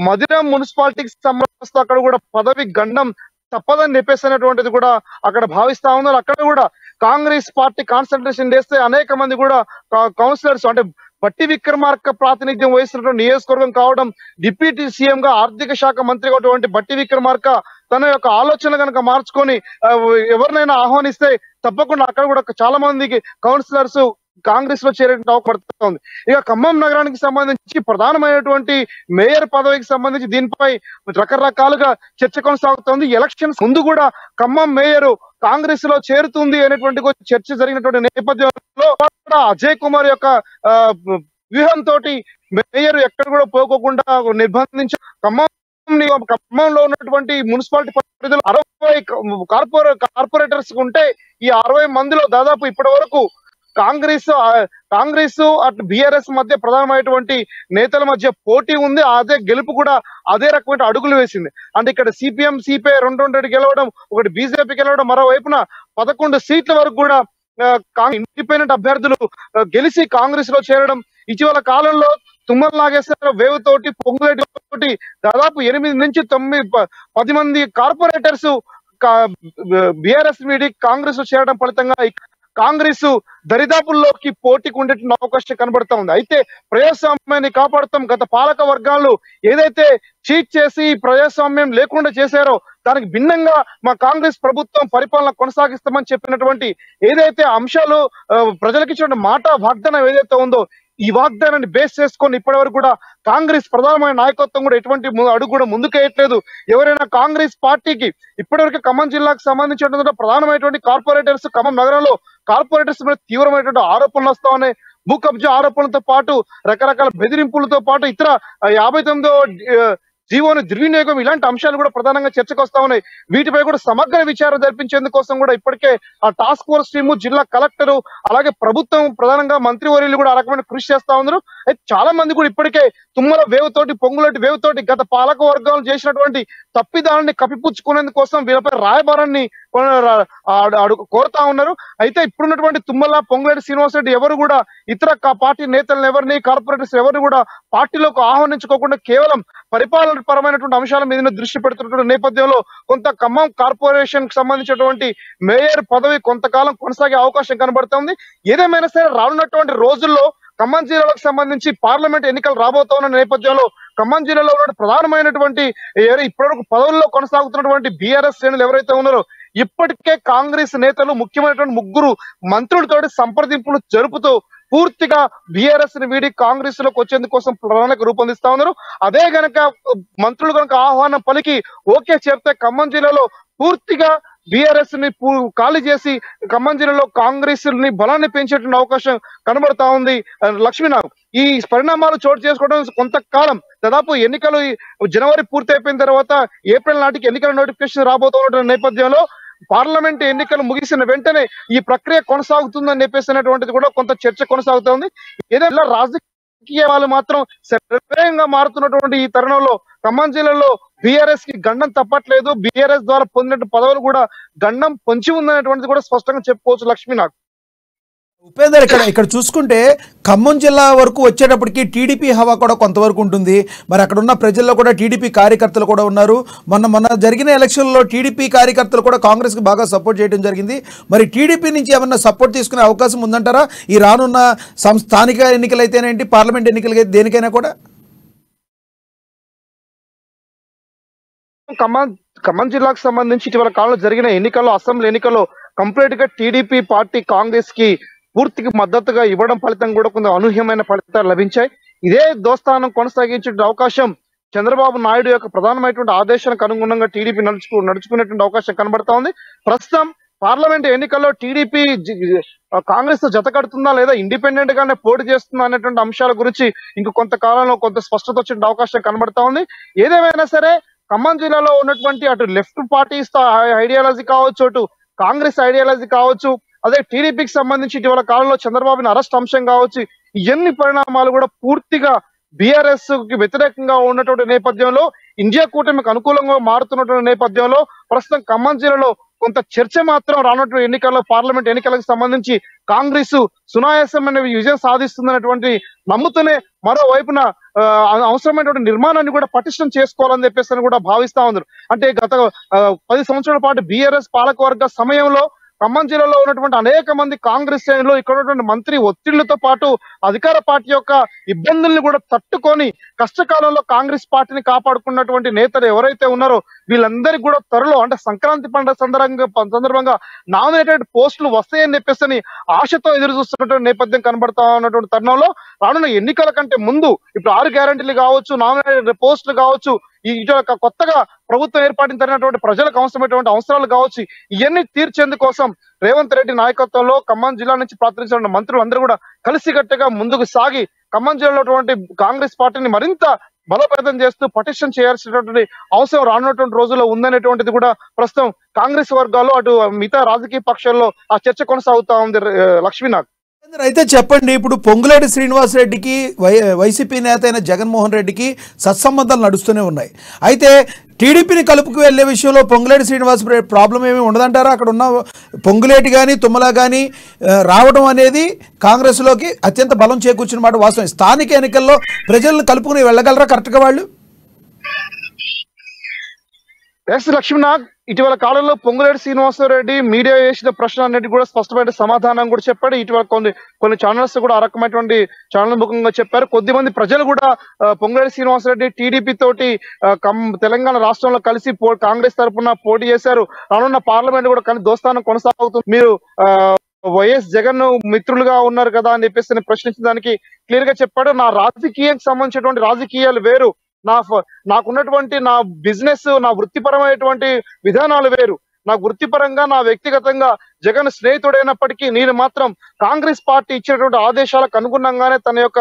మధిర మున్సిపాలిటీకి సంబంధించి అక్కడ కూడా పదవి గండం తప్పదని చెప్పేసినటువంటిది కూడా అక్కడ భావిస్తా ఉన్నారు. అక్కడ కూడా కాంగ్రెస్ పార్టీ కాన్సన్ట్రేషన్ చేస్తే అనేక మంది కూడా కౌన్సిలర్స్ అంటే బట్టి విక్రమార్క ప్రాతినిధ్యం వహిస్తున్నటువంటి నియోజకవర్గం కావడం, డిప్యూటీ సీఎం గా ఆర్థిక శాఖ మంత్రిగా ఉన్నటువంటి బట్టి విక్రమార్క తన యొక్క ఆలోచన కనుక మార్చుకొని ఎవరినైనా ఆహ్వానిస్తే తప్పకుండా అక్కడ కూడా చాలా మందికి కౌన్సిలర్స్ కాంగ్రెస్ లో చేరేటువంటి అవకాశం ఉంది. ఇక ఖమ్మం నగరానికి సంబంధించి ప్రధానమైనటువంటి మేయర్ పదవికి సంబంధించి దీనిపై రకరకాలుగా చర్చ కొనసాగుతోంది. ఎలక్షన్స్ ముందు కూడా ఖమ్మం మేయర్ కాంగ్రెస్ లో చేరుతుంది అనేటువంటి చర్చ జరిగినటువంటి నేపథ్యంలో అజయ్ కుమార్ యొక్క వ్యూహంతో మేయర్ ఎక్కడ కూడా పోకోకుండా నిర్బంధించి ఖమ్మంలో ఉన్నటువంటి మున్సిపాలిటీ పరిధిలో 60 కార్పొరేటర్స్ ఉంటే ఈ 60 మందిలో దాదాపు ఇప్పటి వరకు కాంగ్రెస్ అటు బీఆర్ఎస్ మధ్య ప్రధానమైనటువంటి నేతల మధ్య పోటీ ఉంది. అదే గెలుపు కూడా అదే రకమైన అడుగులు వేసింది. అంటే ఇక్కడ సిపిఎం సిపిఐ 2 గెలవడం, ఒకటి బీజేపీ గెలవడం, మరోవైపున 11 సీట్ల వరకు కూడా ఇండిపెండెంట్ అభ్యర్థులు గెలిచి కాంగ్రెస్ లో చేరడం. ఇటీవల కాలంలో తుమ్మల నాగేశ్వరరావు వేవ్ తోటి పొంగులేటి తోటి దాదాపు 8 నుంచి 10 మంది కార్పొరేటర్స్ బీఆర్ఎస్ మీడి కాంగ్రెస్ లో చేరడం ఫలితంగా కాంగ్రెస్ దరిదాపుల్లోకి పోటీకి ఉండేటువంటి అవకాశం కనబడతా ఉంది. అయితే ప్రజాస్వామ్యాన్ని కాపాడుతాం, గత పాలక వర్గాలు ఏదైతే చీట్ చేసి ప్రజాస్వామ్యం లేకుండా చేశారో దానికి భిన్నంగా మా కాంగ్రెస్ ప్రభుత్వం పరిపాలన కొనసాగిస్తామని చెప్పినటువంటి ఏదైతే అంశాలు ప్రజలకు ఇచ్చిన మాట వాగ్దానం ఏదైతే ఉందో ఈ వాగ్దానాన్ని బేస్ చేసుకొని ఇప్పటి వరకు కూడా కాంగ్రెస్ ప్రధానమైన నాయకత్వం కూడా ఎటువంటి అడుగు కూడా ముందుకేయట్లేదు. ఎవరైనా కాంగ్రెస్ పార్టీకి ఇప్పటివరకు ఖమ్మం జిల్లాకు సంబంధించినటువంటి ప్రధానమైనటువంటి కార్పొరేటర్స్ ఖమ్మం నగరంలో కార్పొరేటర్స్ మీద తీవ్రమైనటువంటి ఆరోపణలు వస్తా ఉన్నాయి. భూ కబ్జా ఆరోపణలతో పాటు రకరకాల బెదిరింపులతో పాటు ఇతర 59వ జీవోని దుర్వినియోగం ఇలాంటి అంశాలు కూడా ప్రధానంగా చర్చకు వస్తా ఉన్నాయి. వీటిపై కూడా సమగ్ర విచారణ జరిపించేందుకోసం కూడా ఇప్పటికే ఆ టాస్క్ ఫోర్స్ టీము, జిల్లా కలెక్టర్, అలాగే ప్రభుత్వం ప్రధానంగా మంత్రివర్యులు కూడా ఆ రకమైన కృషి చేస్తా ఉన్నారు. అయితే చాలా మంది కూడా ఇప్పటికే తుమ్మల వేవ్ తోటి పొంగులేటి వేవ్ తోటి గత పాలక వర్గాలు చేసినటువంటి తప్పిదాన్ని కప్పిపుచ్చుకునేందుకోసం వీళ్ళపై రాయబారాన్ని కోరుతా ఉన్నారు. అయితే ఇప్పుడున్నటువంటి తుమ్మల పొంగులేటి శ్రీనివాసరెడ్డి ఎవరు కూడా ఇతర పార్టీ నేతలను ఎవరిని కార్పొరేటర్స్ ఎవరిని కూడా పార్టీలోకి ఆహ్వానించుకోకుండా కేవలం పరిపాలన పరమైనటువంటి అంశాల మీద దృష్టి పెడుతున్నటువంటి నేపథ్యంలో కొంత ఖమ్మం కార్పొరేషన్ కి సంబంధించినటువంటి మేయర్ పదవి కొంతకాలం కొనసాగే అవకాశం కనబడుతోంది. ఏదేమైనా సరే రానున్నటువంటి రోజుల్లో ఖమ్మం జిల్లాలకు సంబంధించి పార్లమెంట్ ఎన్నికలు రాబోతున్న నేపథ్యంలో ఖమ్మం జిల్లాలో ఉన్న ప్రధానమైనటువంటి ఇప్పటివరకు పదవుల్లో కొనసాగుతున్నటువంటి బీఆర్ఎస్ శ్రేణులు ఎవరైతే ఉన్నారో ఇప్పటికే కాంగ్రెస్ నేతలు ముఖ్యమైనటువంటి 3 మంత్రులతోటి సంప్రదింపులు జరుపుతూ పూర్తిగా బీఆర్ఎస్ ని వీడి కాంగ్రెస్ లోకి వచ్చేందుకోసం ప్రణాళిక రూపొందిస్తా ఉన్నారు. అదే గనక మంత్రులు కనుక ఆహ్వానం పలికి ఓకే చెప్తే ఖమ్మం జిల్లాలో పూర్తిగా బీఆర్ఎస్ ని ఖాళీ చేసి ఖమ్మం జిల్లాలో కాంగ్రెస్ ని బలాన్ని పెంచేటువంటి అవకాశం కనబడతా ఉంది. లక్ష్మీనారాయణ, ఈ పరిణామాలు చోటు చేసుకోవడం కొంతకాలం దాదాపు ఎన్నికలు జనవరి పూర్తి అయిపోయిన తర్వాత ఏప్రిల్ నాటికి ఎన్నికల నోటిఫికేషన్ రాబోతున్న నేపథ్యంలో పార్లమెంట్ ఎన్నికలు ముగిసిన వెంటనే ఈ ప్రక్రియ కొనసాగుతుందని చెప్పేసినటువంటిది కూడా కొంత చర్చ కొనసాగుతోంది. ఏదైనా రాజకీయాలు మాత్రం శరవేగంగా మారుతున్నటువంటి ఈ తరుణంలో ఖమ్మం జిల్లాలో బీఆర్ఎస్ కి గండం తప్పట్లేదు. బీఆర్ఎస్ ద్వారా పొందిన పదవులు కూడా గండం పొంచి ఉందనేటువంటిది కూడా స్పష్టంగా చెప్పుకోవచ్చు. లక్ష్మీనాథ్, ఉపేందర్, ఇక్కడ చూసుకుంటే ఖమ్మం జిల్లా వరకు వచ్చేటప్పటికి టీడీపీ హవా కూడా కొంతవరకు ఉంటుంది. మరి అక్కడ ఉన్న ప్రజల్లో కూడా టీడీపీ కార్యకర్తలు కూడా ఉన్నారు. మొన్న జరిగిన ఎలక్షన్లో టీడీపీ కార్యకర్తలు కూడా కాంగ్రెస్కి బాగా సపోర్ట్ చేయడం జరిగింది. మరి టీడీపీ నుంచి ఏమన్నా సపోర్ట్ తీసుకునే అవకాశం ఉందంటారా ఈ రానున్న స్థానిక ఎన్నికలైతేనేంటి, పార్లమెంట్ ఎన్నికలైతే దేనికైనా కూడా? ఖమ్మం జిల్లాకు సంబంధించి ఇటీవల కాలంలో జరిగిన ఎన్నికల్లో, అసెంబ్లీ ఎన్నికల్లో కంప్లీట్ గా టీడీపీ పార్టీ కాంగ్రెస్ కి పూర్తికి మద్దతుగా ఇవ్వడం ఫలితం కూడా కొంత అనూహ్యమైన ఫలితాలు లభించాయి. ఇదే దోస్తానం కొనసాగించే అవకాశం చంద్రబాబు నాయుడు యొక్క ప్రధానమైనటువంటి ఆదేశాలకు అనుగుణంగా టీడీపీ నడుచుకునేటువంటి అవకాశం కనబడతా ఉంది. ప్రస్తుతం పార్లమెంట్ ఎన్నికల్లో టీడీపీ కాంగ్రెస్ తో జత కడుతుందా లేదా ఇండిపెండెంట్ గానే పోటీ చేస్తుందా అనేటువంటి అంశాల గురించి ఇంక కొంతకాలంలో కొంత స్పష్టత వచ్చే అవకాశం కనబడతా ఉంది. ఏదేమైనా సరే ఖమ్మం జిల్లాలో ఉన్నటువంటి అటు లెఫ్ట్ పార్టీస్ ఐడియాలజీ కావచ్చు, అటు కాంగ్రెస్ ఐడియాలజీ కావచ్చు, అదే టీడీపీకి సంబంధించి ఇటీవల కాలంలో చంద్రబాబుని అరెస్ట్ అంశం కావచ్చు, ఇవన్నీ పరిణామాలు కూడా పూర్తిగా బీఆర్ఎస్ కి వ్యతిరేకంగా ఉన్నటువంటి నేపథ్యంలో, ఇండియా కూటమికి అనుకూలంగా మారుతున్నటువంటి నేపథ్యంలో ప్రస్తుతం ఖమ్మం జిల్లాలో కొంత చర్చ మాత్రం రానున్నటువంటి ఎన్నికల్లో, పార్లమెంట్ ఎన్నికలకు సంబంధించి కాంగ్రెస్ సునాయాసమైన విజయం సాధిస్తుందనేటువంటి నమ్ముతూనే మరోవైపున అవసరమైనటువంటి నిర్మాణాన్ని కూడా పటిష్టం చేసుకోవాలని చెప్పేసి కూడా భావిస్తా ఉన్నారు. అంటే గత 10 సంవత్సరాల పాటు బీఆర్ఎస్ పాలకవర్గ సమయంలో ఖమ్మం జిల్లాలో ఉన్నటువంటి అనేక మంది కాంగ్రెస్ శ్రేణులు, ఇక్కడ ఉన్నటువంటి మంత్రి ఒత్తిళ్లతో పాటు అధికార పార్టీ యొక్క ఇబ్బందుల్ని కూడా తట్టుకొని కష్టకాలంలో కాంగ్రెస్ పార్టీని కాపాడుకున్నటువంటి నేతలు ఎవరైతే ఉన్నారో వీళ్ళందరికీ కూడా త్వరలో అంటే సంక్రాంతి పండుగ సందర్భంగా నామినేటెడ్ పోస్టులు వస్తాయని చెప్పేసి ఆశతో ఎదురు చూస్తున్నటువంటి నేపథ్యం కనబడతా ఉన్నటువంటి తరుణంలో రానున్న ఎన్నికల కంటే ముందు ఇప్పుడు 6 గ్యారంటీలు కావచ్చు, నామినేటెడ్ పోస్టులు కావచ్చు, కొత్తగా ప్రభుత్వం ఏర్పాటున తరిగినటువంటి ప్రజలకు అవసరమైనటువంటి అవసరాలు కావచ్చు, ఇవన్నీ తీర్చేందుకోసం రేవంత్ రెడ్డి నాయకత్వంలో ఖమ్మం జిల్లా నుంచి ప్రాతినిధ్యం మంత్రులు అందరూ కూడా కలిసికట్టుగా ముందుకు సాగి ఖమ్మం జిల్లాలో కాంగ్రెస్ పార్టీని మరింత బలోపేతం చేస్తూ పటిష్టం చేయాల్సినటువంటి అవసరం రానున్నటువంటి రోజుల్లో ఉందనేటువంటిది కూడా ప్రస్తుతం కాంగ్రెస్ వర్గాల్లో అటు మిగతా రాజకీయ పక్షాల్లో ఆ చర్చ కొనసాగుతా ఉంది. లక్ష్మీనాథ్, అయితే చెప్పండి, ఇప్పుడు పొంగులేటి శ్రీనివాసరెడ్డికి వైసీపీ నేత అయిన జగన్మోహన్ రెడ్డికి సత్సంబంధాలు నడుస్తూనే ఉన్నాయి. అయితే టీడీపీని కలుపుకు వెళ్లే విషయంలో పొంగులేటి శ్రీనివాస్ ప్రాబ్లం ఏమీ ఉండదంటారా? అక్కడ ఉన్న పొంగులేటి కానీ తుమ్మల కానీ రావడం అనేది కాంగ్రెస్లోకి అత్యంత బలం చేకూర్చిన మాట వాస్తవం. స్థానిక ఎన్నికల్లో ప్రజలను కలుపుకుని వెళ్ళగలరా కరెక్ట్గా వాళ్ళు? ఎస్ లక్ష్మీనాథ్, ఇటీవల కాలంలో పొంగులేటి శ్రీనివాసరెడ్డి మీడియా వేసిన ప్రశ్న అన్నిటి కూడా స్పష్టమైన సమాధానం కూడా చెప్పాడు. ఇటీవల కొన్ని ఛానల్స్ కూడా ఆ రకమైనటువంటి ఛానల్ ముఖంగా చెప్పారు. కొద్దిమంది ప్రజలు కూడా పొంగులేటి శ్రీనివాసరెడ్డి టీడీపీ తోటి తెలంగాణ రాష్ట్రంలో కలిసి కాంగ్రెస్ తరఫున పోటీ చేశారు, రానున్న పార్లమెంట్ కూడా దోస్తానం కొనసాగుతుంది, మీరు వైఎస్ జగన్ మిత్రులుగా ఉన్నారు కదా అని చెప్పేసి ప్రశ్నించిన దానికి క్లియర్ గా చెప్పాడు. నా రాజకీయానికి సంబంధించినటువంటి రాజకీయాలు వేరు, నాకున్నటువంటి నా బిజినెస్, నా వృత్తిపరమైనటువంటి విధానాలు వేరు. నాకు వృత్తిపరంగా నా వ్యక్తిగతంగా జగన్ స్నేహితుడైనప్పటికీ నేను మాత్రం కాంగ్రెస్ పార్టీ ఇచ్చినటువంటి ఆదేశాలకు అనుగుణంగానే తన యొక్క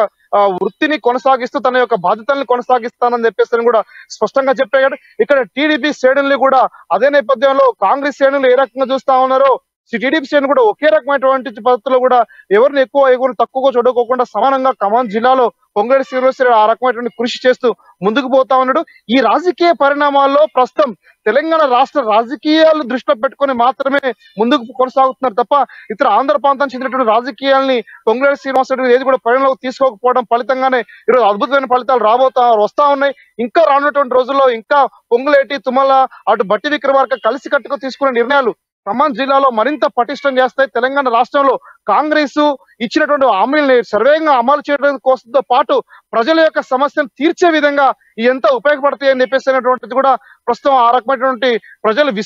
వృత్తిని కొనసాగిస్తూ తన యొక్క బాధ్యతల్ని కొనసాగిస్తానని చెప్పేసి కూడా స్పష్టంగా చెప్పాడు. ఇక్కడ టీడీపీ శ్రేణుల్ని కూడా అదే నేపథ్యంలో కాంగ్రెస్ శ్రేణులు ఏ రకంగా చూస్తా ఉన్నారో టీడీపీ శ్రేణులు కూడా ఒకే రకమైనటువంటి పద్ధతిలో కూడా ఎవరిని ఎవరిని తక్కువగా చూడకోకుండా సమానంగా ఖమ్మం జిల్లాలో పొంగులేటి శ్రీనివాసరెడ్డి ఆ రకమైనటువంటి కృషి చేస్తూ ముందుకు పోతా ఉన్నాడు. ఈ రాజకీయ పరిణామాల్లో ప్రస్తుతం తెలంగాణ రాష్ట్ర రాజకీయాలు దృష్టిలో పెట్టుకుని మాత్రమే ముందుకు కొనసాగుతున్నారు తప్ప ఇతర ఆంధ్ర ప్రాంతానికి చెందినటువంటి రాజకీయాల్ని పొంగులేటి శ్రీనివాసరెడ్డి ఏది కూడా పరిగణలోకి తీసుకోకపోవడం ఫలితంగానే ఈరోజు అద్భుతమైన ఫలితాలు వస్తా ఉన్నాయి. ఇంకా రానున్నటువంటి రోజుల్లో ఇంకా పొంగులేటి తుమ్మల అటు బట్టి విక్రమార్క కలిసి కట్టుకు తీసుకునే నిర్ణయాలు ఖమ్మం జిల్లాలో మరింత పటిష్టం చేస్తాయి. తెలంగాణ రాష్ట్రంలో కాంగ్రెస్ ఇచ్చినటువంటి హామీల్ని సర్వేగా అమలు చేయడం కోసంతో పాటు ప్రజల యొక్క సమస్యను తీర్చే విధంగా ఎంత ఉపయోగపడతాయి అని చెప్పేసినటువంటిది కూడా ప్రస్తుతం ఆ రకమైనటువంటి ప్రజలు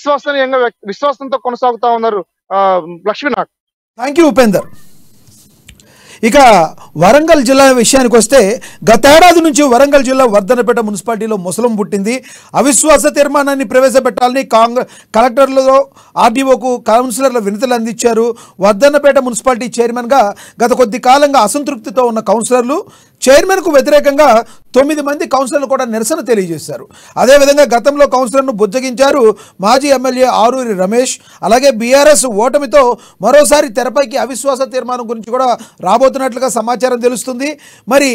విశ్వాసంతో కొనసాగుతా ఉన్నారు. Lakshminath, thank you Upender. ఇక వరంగల్ జిల్లా విషయానికి వస్తే గతేడాది నుంచి వరంగల్ జిల్లా వర్ధనపేట మున్సిపాలిటీలో ముసలం పుట్టింది. అవిశ్వాస తీర్మానాన్ని ప్రవేశపెట్టాలని కలెక్టర్లలో ఆర్డీఓకు కౌన్సిలర్ల వినతులు అందించారు. వర్ధనపేట మున్సిపాలిటీ చైర్మన్గా గత కొద్ది కాలంగా అసంతృప్తితో ఉన్న కౌన్సిలర్లు చైర్మన్కు వ్యతిరేకంగా 9 మంది కౌన్సిలర్లు కూడా నిరసన తెలియజేశారు. అదేవిధంగా గతంలో కౌన్సిలర్ను బుజ్జగించారు మాజీ ఎమ్మెల్యే ఆరూరి రమేష్. అలాగే బీఆర్ఎస్ ఓటమితో మరోసారి తెరపైకి అవిశ్వాస తీర్మానం గురించి కూడా రాబోతున్నట్లుగా సమాచారం తెలుస్తుంది. మరి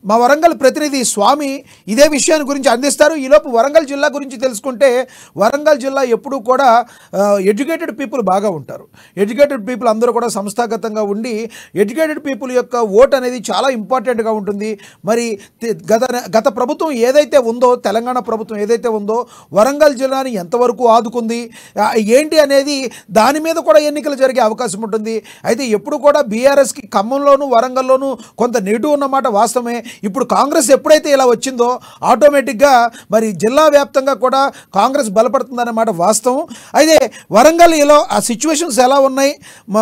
మా వరంగల్ ప్రతినిధి స్వామి ఇదే విషయాన్ని గురించి అందిస్తారు. ఈలోపు వరంగల్ జిల్లా గురించి తెలుసుకుంటే వరంగల్ జిల్లా ఎప్పుడూ కూడా ఎడ్యుకేటెడ్ పీపుల్ బాగా ఉంటారు. ఎడ్యుకేటెడ్ పీపుల్ అందరూ కూడా సంస్థాగతంగా ఉండి ఎడ్యుకేటెడ్ పీపుల్ యొక్క ఓట్ అనేది చాలా ఇంపార్టెంట్గా ఉంటుంది. మరి గత ప్రభుత్వం ఏదైతే ఉందో, తెలంగాణ ప్రభుత్వం ఏదైతే ఉందో వరంగల్ జిల్లాని ఎంతవరకు ఆదుకుంది ఏంటి అనేది దాని మీద కూడా ఎన్నికలు జరిగే అవకాశం ఉంటుంది. అయితే ఎప్పుడు కూడా బీఆర్ఎస్కి ఖమ్మంలోను వరంగల్లోనూ కొంత నెగిటివ్ ఉన్నమాట వాస్తవమే. ఇప్పుడు కాంగ్రెస్ ఎప్పుడైతే ఇలా వచ్చిందో ఆటోమేటిక్గా మరి జిల్లా వ్యాప్తంగా కూడా కాంగ్రెస్ బలపడుతుందన్నమాట వాస్తవం. అయితే వరంగల్ ఇలా ఆ సిచ్యువేషన్స్ ఎలా ఉన్నాయి,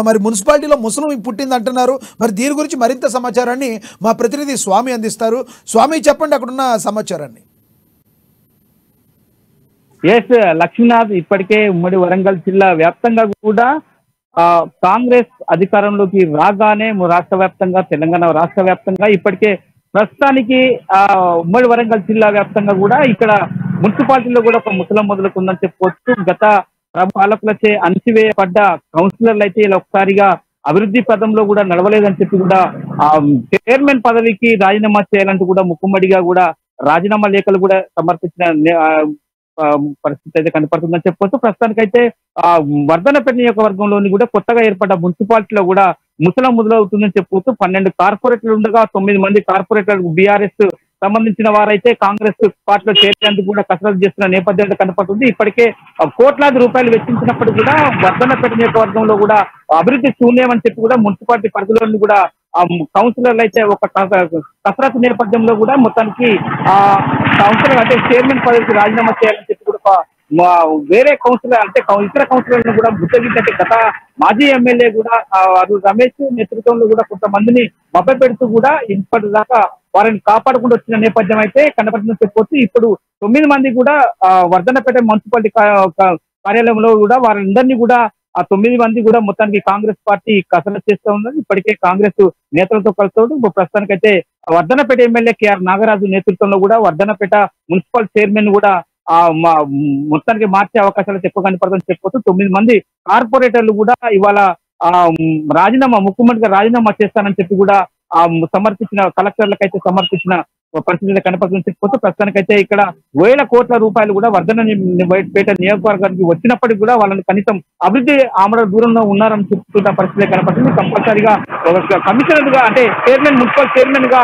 మరి మున్సిపాలిటీలో ముసలం పుట్టింది అంటున్నారు. మరి దీని గురించి మరింత సమాచారాన్ని మా ప్రతినిధి స్వామి అందిస్తారు. స్వామి, చెప్పండి అక్కడున్న సమాచారాన్ని. ఎస్ లక్ష్మీనాథ్, ఇప్పటికే ఉమ్మడి వరంగల్ జిల్లా వ్యాప్తంగా కూడా కాంగ్రెస్ అధికారంలోకి రాగానే రాష్ట్ర వ్యాప్తంగా, తెలంగాణ రాష్ట్ర వ్యాప్తంగా ఇప్పటికే ప్రస్తుతానికి ఉమ్మడి వరంగల్ జిల్లా వ్యాప్తంగా కూడా ఇక్కడ మున్సిపాలిటీలో కూడా ఒక ముసలం మొదలుకుందని చెప్పుకోవచ్చు. గత పాలకులచే అణచివేయబడ్డ కౌన్సిలర్లు అయితే ఇలా ఒకసారిగా అభివృద్ధి పదంలో కూడా నడవలేదని చెప్పి కూడా చైర్మన్ పదవికి రాజీనామా చేయాలంటూ కూడా ముక్కుమ్మడిగా కూడా రాజీనామా లేఖలు కూడా సమర్పించిన పరిస్థితి అయితే కనపడుతుందని చెప్పుకోవచ్చు. ప్రస్తుతానికైతే వర్ధనపేట నియోజకవర్గంలోని కూడా కొత్తగా ఏర్పడ్డ మున్సిపాలిటీలో కూడా ముసలం మొదలవుతుందని చెప్పుకోవచ్చు. 12 కార్పొరేటర్లు ఉండగా 9 మంది కార్పొరేటర్లు బీఆర్ఎస్ సంబంధించిన వారైతే కాంగ్రెస్ పార్టీలో చేరేందుకు కూడా కసరత్తు చేస్తున్న నేపథ్యంలో కనపడుతుంది. ఇప్పటికే కోట్లాది రూపాయలు వెచ్చించినప్పుడు కూడా వర్ధన్నపేట నియోజకవర్గంలో కూడా అభివృద్ధి శూన్యమని చెప్పి కూడా మున్సిపాలిటీ పరిధిలోని కూడా ఆ కౌన్సిలర్లు అయితే ఒక కసరత్తు నేపథ్యంలో కూడా మొత్తానికి ఆ కౌన్సిలర్ అంటే చైర్మన్ పదవికి రాజీనామా చేయాలని చెప్పి కూడా వేరే కౌన్సిలర్ అంటే ఇతర కౌన్సిలర్లను కూడా ముద్దగించే గత మాజీ ఎమ్మెల్యే కూడా అరుణ్ రమేష్ నేతృత్వంలో కూడా కొంతమందిని మభ్యపెడుతూ కూడా ఇప్పటిదాకా వారిని కాపాడుకుంటూ వచ్చిన నేపథ్యం అయితే కనపడుతుందని చెప్పొచ్చు. ఇప్పుడు 9 మంది కూడా వర్ధన్నపేట మున్సిపాలిటీ కార్యాలయంలో కూడా వారందరినీ కూడా ఆ 9 మంది కూడా మొత్తానికి కాంగ్రెస్ పార్టీ కసరత్తు చేస్తూ ఉన్నది. ఇప్పటికే కాంగ్రెస్ నేతలతో కలుస్తాడు. ప్రస్తుతానికైతే వర్ధన్నపేట ఎమ్మెల్యే కేఆర్ నాగరాజు నేతృత్వంలో కూడా వర్ధన్నపేట మున్సిపల్ చైర్మన్ కూడా మొత్తానికి మార్చే అవకాశాలు ఎక్కువ కనపడుతుందని చెప్పొచ్చు. 9 మంది కార్పొరేటర్లు కూడా ఇవాళ ముఖ్యమంత్రిగా రాజీనామా చేస్తానని చెప్పి కూడా సమర్పించిన కలెక్టర్లకైతే సమర్పించిన పరిస్థితి కనపడుతుందని చెప్పొచ్చు. ప్రస్తుతానికైతే ఇక్కడ వేల కోట్ల రూపాయలు కూడా వర్ధన్నపేట నియోజకవర్గానికి వచ్చినప్పటికీ కూడా వాళ్ళని కనీసం అభివృద్ధి ఆమడ దూరంలో ఉన్నారని చెప్తున్న పరిస్థితి కనపడుతుంది. కంపల్సరీగా కమిషనర్ గా అంటే మున్సిపల్ చైర్మన్ గా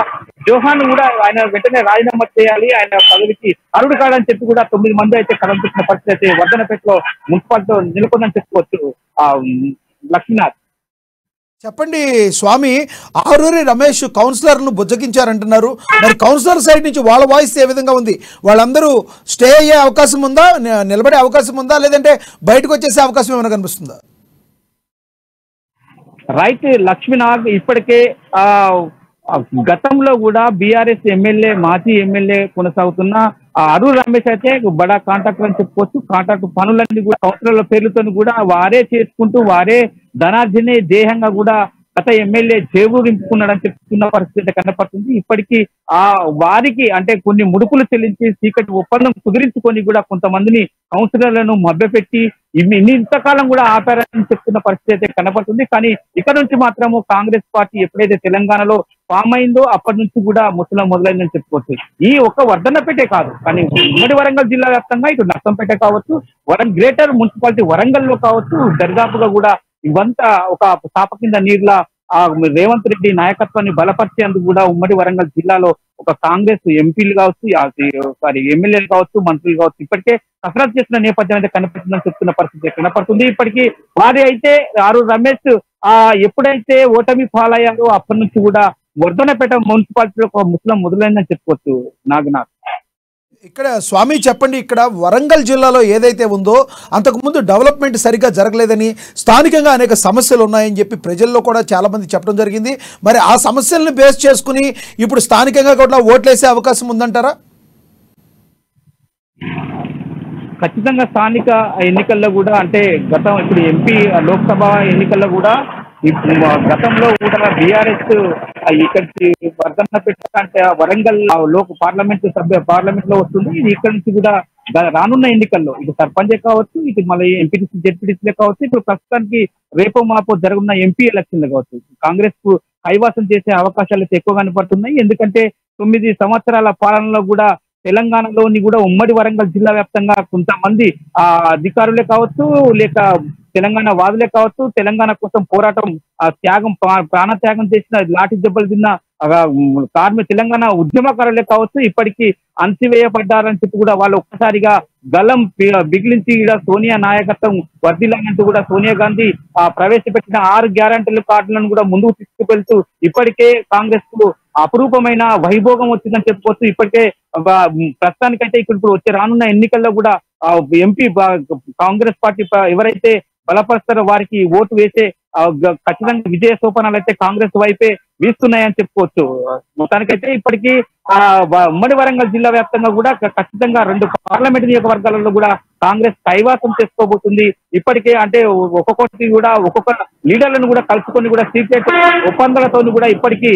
జోహాన్ కూడా ఆయన వెంటనే రాజీనామా చేయాలి, ఆయన పదవికి అర్హుడు కాదని చెప్పి కూడా 9 మంది అయితే కనిపించిన పరిస్థితి అయితే వర్ధన్నపేటలో మున్సిపాలిటీలో నెలకొందని చెప్పుకోవచ్చు. లక్ష్మీనాథ్ చెప్పండి స్వామి, ఆరూరి రమేష్ కౌన్సిలర్ను బుజ్జగించారంటున్నారు. మరి కౌన్సిలర్ సైడ్ నుంచి వాళ్ళ వాయిస్ ఏ విధంగా ఉంది? వాళ్ళందరూ స్టే అయ్యే అవకాశం ఉందా, నిలబడే అవకాశం ఉందా, లేదంటే బయటకు వచ్చేసే అవకాశం ఏమైనా కనిపిస్తుందా? రైట్ లక్ష్మీనాథ్, ఇప్పటికే గతంలో కూడా బీఆర్ఎస్ ఎమ్మెల్యే మాజీ ఎమ్మెల్యే కొనసాగుతున్న అరుణ్ రమేష్ అయితే బడా కాంట్రాక్టర్ అని చెప్పుకోవచ్చు. కాంట్రాక్ట్ పనులన్నీ కూడా కౌన్సిలర్ల పేర్లతో కూడా వారే చేసుకుంటూ వారే ధనార్జనే దేహంగా కూడా గత ఎమ్మెల్యే చేకూరించుకున్నాడని చెప్తున్న పరిస్థితి కనపడుతుంది. ఇప్పటికీ వారికి అంటే కొన్ని ముడుపులు చెల్లించి చీకటి ఒప్పందం కుదిరించుకొని కూడా కొంతమందిని కౌన్సిలర్లను మభ్యపెట్టి ఇంతకాలం కూడా ఆపారని చెప్తున్న పరిస్థితి అయితే కనపడుతుంది. కానీ ఇక్కడ నుంచి మాత్రము కాంగ్రెస్ పార్టీ ఎప్పుడైతే తెలంగాణలో ఫామ్ అయిందో అప్పటి నుంచి కూడా ముసలం మొదలైందని చెప్పుకోవచ్చు. ఈ ఒక్క వర్ధన్నపేటే కాదు, కానీ ఉమ్మడి వరంగల్ జిల్లా వ్యాప్తంగా ఇటు నర్సంపేట కావచ్చు, గ్రేటర్ మున్సిపాలిటీ వరంగల్ లో కావచ్చు, దరిదాపుగా కూడా ఇవంతా ఒక చాప కింద నీరులా రేవంత్ రెడ్డి నాయకత్వాన్ని బలపరిచేందుకు కూడా ఉమ్మడి వరంగల్ జిల్లాలో ఒక కాంగ్రెస్ ఎంపీలు కావచ్చు, ఎమ్మెల్యేలు కావచ్చు, మంత్రులు కావచ్చు ఇప్పటికే కసరత్తు చేసిన నేపథ్యం అయితే కనపడుతుందని చెప్తున్న పరిస్థితి కనపడుతుంది. ఇప్పటికీ వారి అయితే ఆరూరి రమేష్ ఎప్పుడైతే ఓటమి పాలయ్యారో అప్పటి నుంచి కూడా వర్ధన్నపేట మున్సిపాలిటీలో ఒక ముస్లిం మొదలైందని చెప్పుకోవచ్చు. నాగనాథ్, ఇక్కడ స్వామి చెప్పండి, ఇక్కడ వరంగల్ జిల్లాలో ఏదైతే ఉందో అంతకుముందు డెవలప్మెంట్ సరిగ్గా జరగలేదని, స్థానికంగా అనేక సమస్యలు ఉన్నాయని చెప్పి ప్రజల్లో కూడా చాలామంది చెప్పడం జరిగింది. మరి ఆ సమస్యలను బేస్ చేసుకుని ఇప్పుడు స్థానికంగా కూడా ఓట్లేసే అవకాశం ఉందంటారా? ఖచ్చితంగా స్థానిక ఎన్నికల్లో కూడా అంటే ఇప్పుడు ఎంపీ లోక్సభ ఎన్నికల్లో కూడా గతంలో కూడా బీఆర్ఎస్ ఇక్కడికి వర్ధన్నపేట అంటే వరంగల్ పార్లమెంట్ లో వస్తుంది. ఇక్కడ నుంచి కూడా రానున్న ఎన్నికల్లో ఇటు సర్పంచ్ కావచ్చు, ఇటు మళ్ళీ ఎంపీటీసీ జెడ్పీటీసీలే కావచ్చు, ఇప్పుడు ప్రస్తుతానికి రేపో మాపో జరుగుతున్న ఎంపీ ఎలక్షన్లు కావచ్చు కాంగ్రెస్ కు కైవాసం చేసే అవకాశాలు అయితే ఎక్కువ కనపడుతున్నాయి. ఎందుకంటే 9 సంవత్సరాల పాలనలో కూడా తెలంగాణలోని కూడా ఉమ్మడి వరంగల్ జిల్లా వ్యాప్తంగా కొంతమంది అధికారులే కావచ్చు, లేక తెలంగాణ వాదులే కావచ్చు, తెలంగాణ కోసం పోరాటం ప్రాణ త్యాగం చేసిన లాఠీ దెబ్బలు తిన్న తెలంగాణ ఉద్యమకారులే కావచ్చు ఇప్పటికీ అణచివేయబడ్డారని చెప్పి కూడా వాళ్ళు ఒక్కసారిగా గల్లం బిగిలించి సోనియా నాయకత్వం వర్ధిల్లాలంటూ కూడా సోనియా గాంధీ ప్రవేశపెట్టిన 6 గ్యారంటీల కార్డులను కూడా ముందుకు తీసుకువెళ్తూ ఇప్పటికే కాంగ్రెస్ కు అపురూపమైన వైభోగం వచ్చిందని చెప్పుకోవచ్చు. ఇప్పటికే ప్రస్తుతానికైతే ఇప్పుడు వచ్చే రానున్న ఎన్నికల్లో కూడా ఎంపీ కాంగ్రెస్ పార్టీ ఎవరైతే బలపరుస్తారో వారికి ఓటు వేసే ఖచ్చితంగా విజయ సోపానాలు అయితే కాంగ్రెస్ వైపే వీస్తున్నాయని చెప్పుకోవచ్చు. మొత్తానికైతే ఇప్పటికీ ఉమ్మడి వరంగల్ జిల్లా వ్యాప్తంగా కూడా ఖచ్చితంగా 2 పార్లమెంట్ నియోజకవర్గాలలో కూడా కాంగ్రెస్ కైవాసం చేసుకోబోతుంది. ఇప్పటికే అంటే ఒక్కొక్క లీడర్లను కూడా కలుసుకొని కూడా సీక్రెట్ ఒప్పందాలతో కూడా ఇప్పటికీ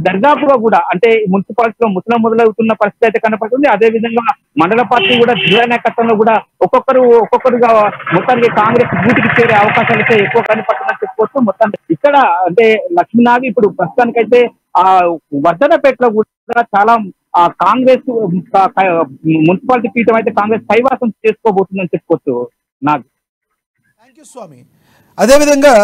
దర్దాపుగా కూడా అంటే మున్సిపాలిటీలో ముసలం మొదలవుతున్న పరిస్థితి అయితే కనపడుతుంది. అదే విధంగా మండల పార్టీ కూడా జిల్లా నాయకత్వంలో కూడా ఒక్కొక్కరుగా మొత్తానికి కాంగ్రెస్ బూటికి చేరే అవకాశాలు అయితే ఎక్కువ కనపడుతుందని చెప్పుకోవచ్చు. మొత్తానికి ఇక్కడ అంటే లక్ష్మీనాథ్ ఇప్పుడు ప్రస్తుతానికైతే వర్ధన్నపేటలో కూడా చాలా కాంగ్రెస్ మున్సిపాలిటీ పీఠం అయితే కాంగ్రెస్ కైవాసం చేసుకోబోతుందని చెప్పుకోవచ్చు. నాకు థ్యాంక్ యూ స్వామి. అదేవిధంగా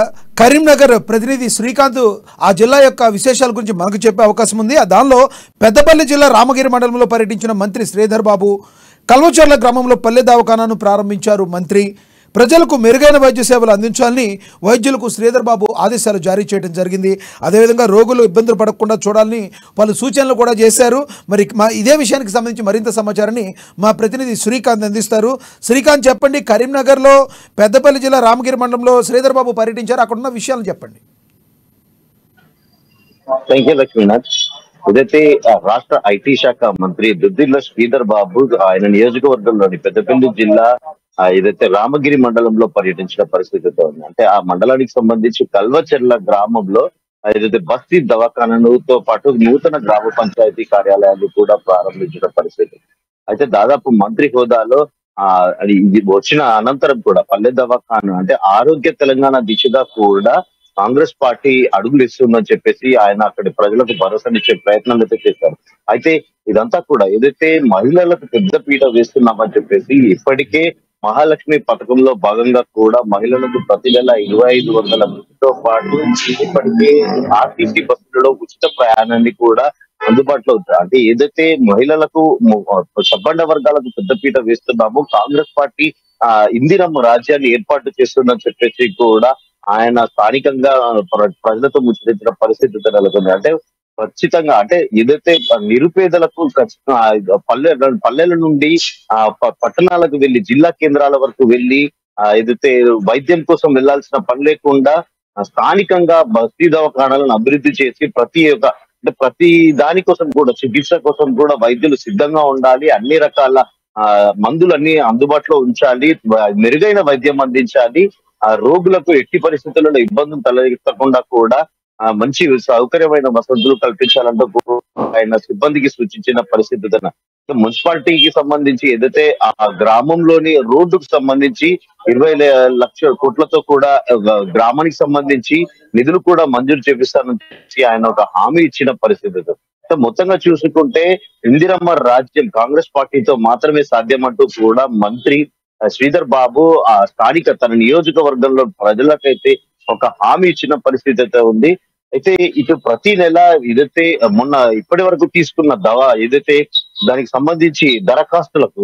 కరీంనగర్ ప్రతినిధి శ్రీకాంత్ ఆ జిల్లా యొక్క విశేషాల గురించి మనకు చెప్పే అవకాశం ఉంది. దానిలో పెద్దపల్లి జిల్లా రామగిరి మండలంలో పర్యటించిన మంత్రి శ్రీధర్ బాబు కల్వచర్ల గ్రామంలో పల్లె దవాఖానాను ప్రారంభించారు. మంత్రి ప్రజలకు మెరుగైన వైద్య సేవలు అందించాలని వైద్యులకు శ్రీధర్ బాబు ఆదేశాలు జారీ చేయడం జరిగింది. అదేవిధంగా రోగులు ఇబ్బందులు పడకుండా చూడాలని పలు సూచనలు కూడా చేశారు. మరి ఇదే విషయానికి సంబంధించి మరింత సమాచారాన్ని మా ప్రతినిధి శ్రీకాంత్ అందిస్తారు. శ్రీకాంత్, చెప్పండి, కరీంనగర్లో పెద్దపల్లి జిల్లా రామగిరి మండలంలో శ్రీధర్ బాబు పర్యటించారు, అక్కడ ఉన్న విషయాలు చెప్పండి. Thank you Lakshminath. ఏదైతే రాష్ట్ర ఐటీ శాఖ మంత్రి దుద్దిల్ల శ్రీధర్ బాబు ఆయన నియోజకవర్గంలోని పెద్దపల్లి జిల్లా ఏదైతే రామగిరి మండలంలో పర్యటించిన పరిస్థితితో ఉంది. అంటే ఆ మండలానికి సంబంధించి కల్వచెర్ల గ్రామంలో ఏదైతే బస్తీ దవాఖానాతో పాటు నూతన గ్రామ పంచాయతీ కార్యాలయాన్ని కూడా ప్రారంభించిన పరిస్థితి. అయితే దాదాపు మంత్రి హోదాలో అది ఇది వచ్చిన అనంతరం కూడా పల్లె దవాఖానా అంటే ఆరోగ్య తెలంగాణ దిశగా కూడా కాంగ్రెస్ పార్టీ అడుగులు ఇస్తుందని చెప్పేసి ఆయన అక్కడి ప్రజలకు భరోసానిచ్చే ప్రయత్నాలు అయితే చేశారు. అయితే ఇదంతా కూడా ఏదైతే మహిళలకు పెద్ద పీట వేస్తున్నామని చెప్పేసి ఇప్పటికే మహాలక్ష్మి పథకంలో భాగంగా కూడా మహిళలకు ప్రతి నెల 2500 పాటు ఇప్పటికే ఆర్టీసీ బస్సులలో ఉచిత ప్రయాణాన్ని కూడా అందుబాటులో ఉంది. అంటే ఏదైతే మహిళలకు సబ్బండ వర్గాలకు పెద్దపీట వేస్తున్నామో కాంగ్రెస్ పార్టీ ఇందిరమ్మ రాజ్యాన్ని ఏర్పాటు చేస్తుందని చెప్పేసి కూడా ఆయన స్థానికంగా ప్రజలతో ముచ్చరించిన పరిస్థితి నెలకొంది. అంటే ఖచ్చితంగా అంటే ఏదైతే నిరుపేదలకు పల్లెల నుండి పట్టణాలకు వెళ్లి జిల్లా కేంద్రాల వరకు వెళ్లి ఏదైతే వైద్యం కోసం వెళ్లాల్సిన పని లేకుండా స్థానికంగా బస్తీ దవాఖానాలను అభివృద్ధి చేసి ప్రతి దానికోసం కూడా చికిత్స కోసం కూడా వైద్యులు సిద్ధంగా ఉండాలి. అన్ని రకాల మందులన్నీ అందుబాటులో ఉంచాలి, మెరుగైన వైద్యం అందించాలి, ఆ రోగులకు ఎట్టి పరిస్థితులలో ఇబ్బందులు తలెత్తకుండా కూడా మంచి సౌకర్యమైన వసతులు కల్పించాలంటూ ఆయన సిబ్బందికి సూచించిన పరిస్థితి. మున్సిపాలిటీకి సంబంధించి ఏదైతే ఆ గ్రామంలోని రోడ్డుకు సంబంధించి 20 లక్షల కోట్లతో కూడా గ్రామానికి సంబంధించి నిధులు కూడా మంజూరు చేపిస్తానని ఆయన ఒక హామీ ఇచ్చిన పరిస్థితి. మొత్తంగా చూసుకుంటే ఇందిరమ్మ రాజ్యం కాంగ్రెస్ పార్టీతో మాత్రమే సాధ్యమంటూ కూడా మంత్రి శ్రీధర్ బాబు ఆ స్థానిక తన నియోజకవర్గంలో ప్రజలకైతే ఒక హామీ ఇచ్చిన పరిస్థితి అయితే ఉంది. అయితే ఇటు ప్రతి నెల ఏదైతే మొన్న ఇప్పటి వరకు తీసుకున్న ఏదైతే దానికి సంబంధించి దరఖాస్తులకు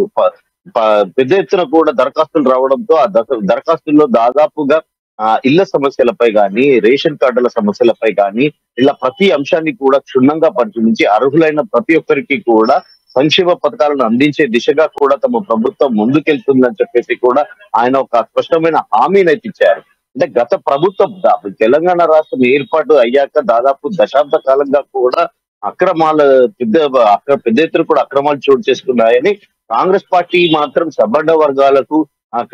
పెద్ద ఎత్తున కూడా దరఖాస్తులు రావడంతో ఆ దరఖాస్తుల్లో దాదాపుగా ఇళ్ల సమస్యలపై గాని రేషన్ కార్డుల సమస్యలపై గాని ఇలా ప్రతి అంశాన్ని కూడా క్షుణ్ణంగా పరిశీలించి అర్హులైన ప్రతి ఒక్కరికి కూడా సంక్షేమ పథకాలను అందించే దిశగా కూడా తమ ప్రభుత్వం ముందుకెళ్తుందని చెప్పేసి కూడా ఆయన ఒక స్పష్టమైన హామీని అయితే ఇచ్చారు. అంటే గత ప్రభుత్వం తెలంగాణ రాష్ట్రం ఏర్పాటు అయ్యాక దాదాపు దశాబ్ద కాలంగా కూడా పెద్ద ఎత్తున కూడా అక్రమాలు చోటు చేసుకున్నాయని కాంగ్రెస్ పార్టీ మాత్రం సబ్బండ వర్గాలకు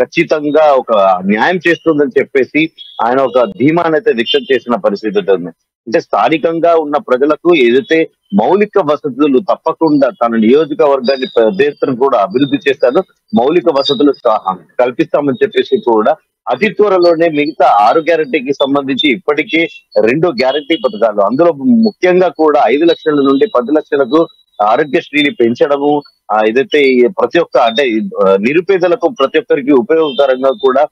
ఖచ్చితంగా ఒక న్యాయం చేస్తుందని చెప్పేసి ఆయన ఒక ధీమానైతే వ్యక్తం చేసిన పరిస్థితి ఉంది. అంటే స్థానికంగా ఉన్న ప్రజలకు ఏదైతే మౌలిక వసతులు తప్పకుండా తన నియోజకవర్గాన్ని పెద్ద ఎత్తున కూడా అభివృద్ధి చేస్తాను, మౌలిక వసతులు కల్పిస్తామని చెప్పేసి కూడా అతి త్వరలోనే మిగతా 6 గ్యారంటీకి సంబంధించి ఇప్పటికే 2 గ్యారంటీ పథకాలు అందులో ముఖ్యంగా కూడా 5 లక్షల నుండి 10 లక్షలకు ఆరోగ్యశ్రీని పెంచడము ఏదైతే ప్రతి ఒక్క అంటే నిరుపేదలకు ప్రతి ఒక్కరికి ఉపయోగకరంగా కూడా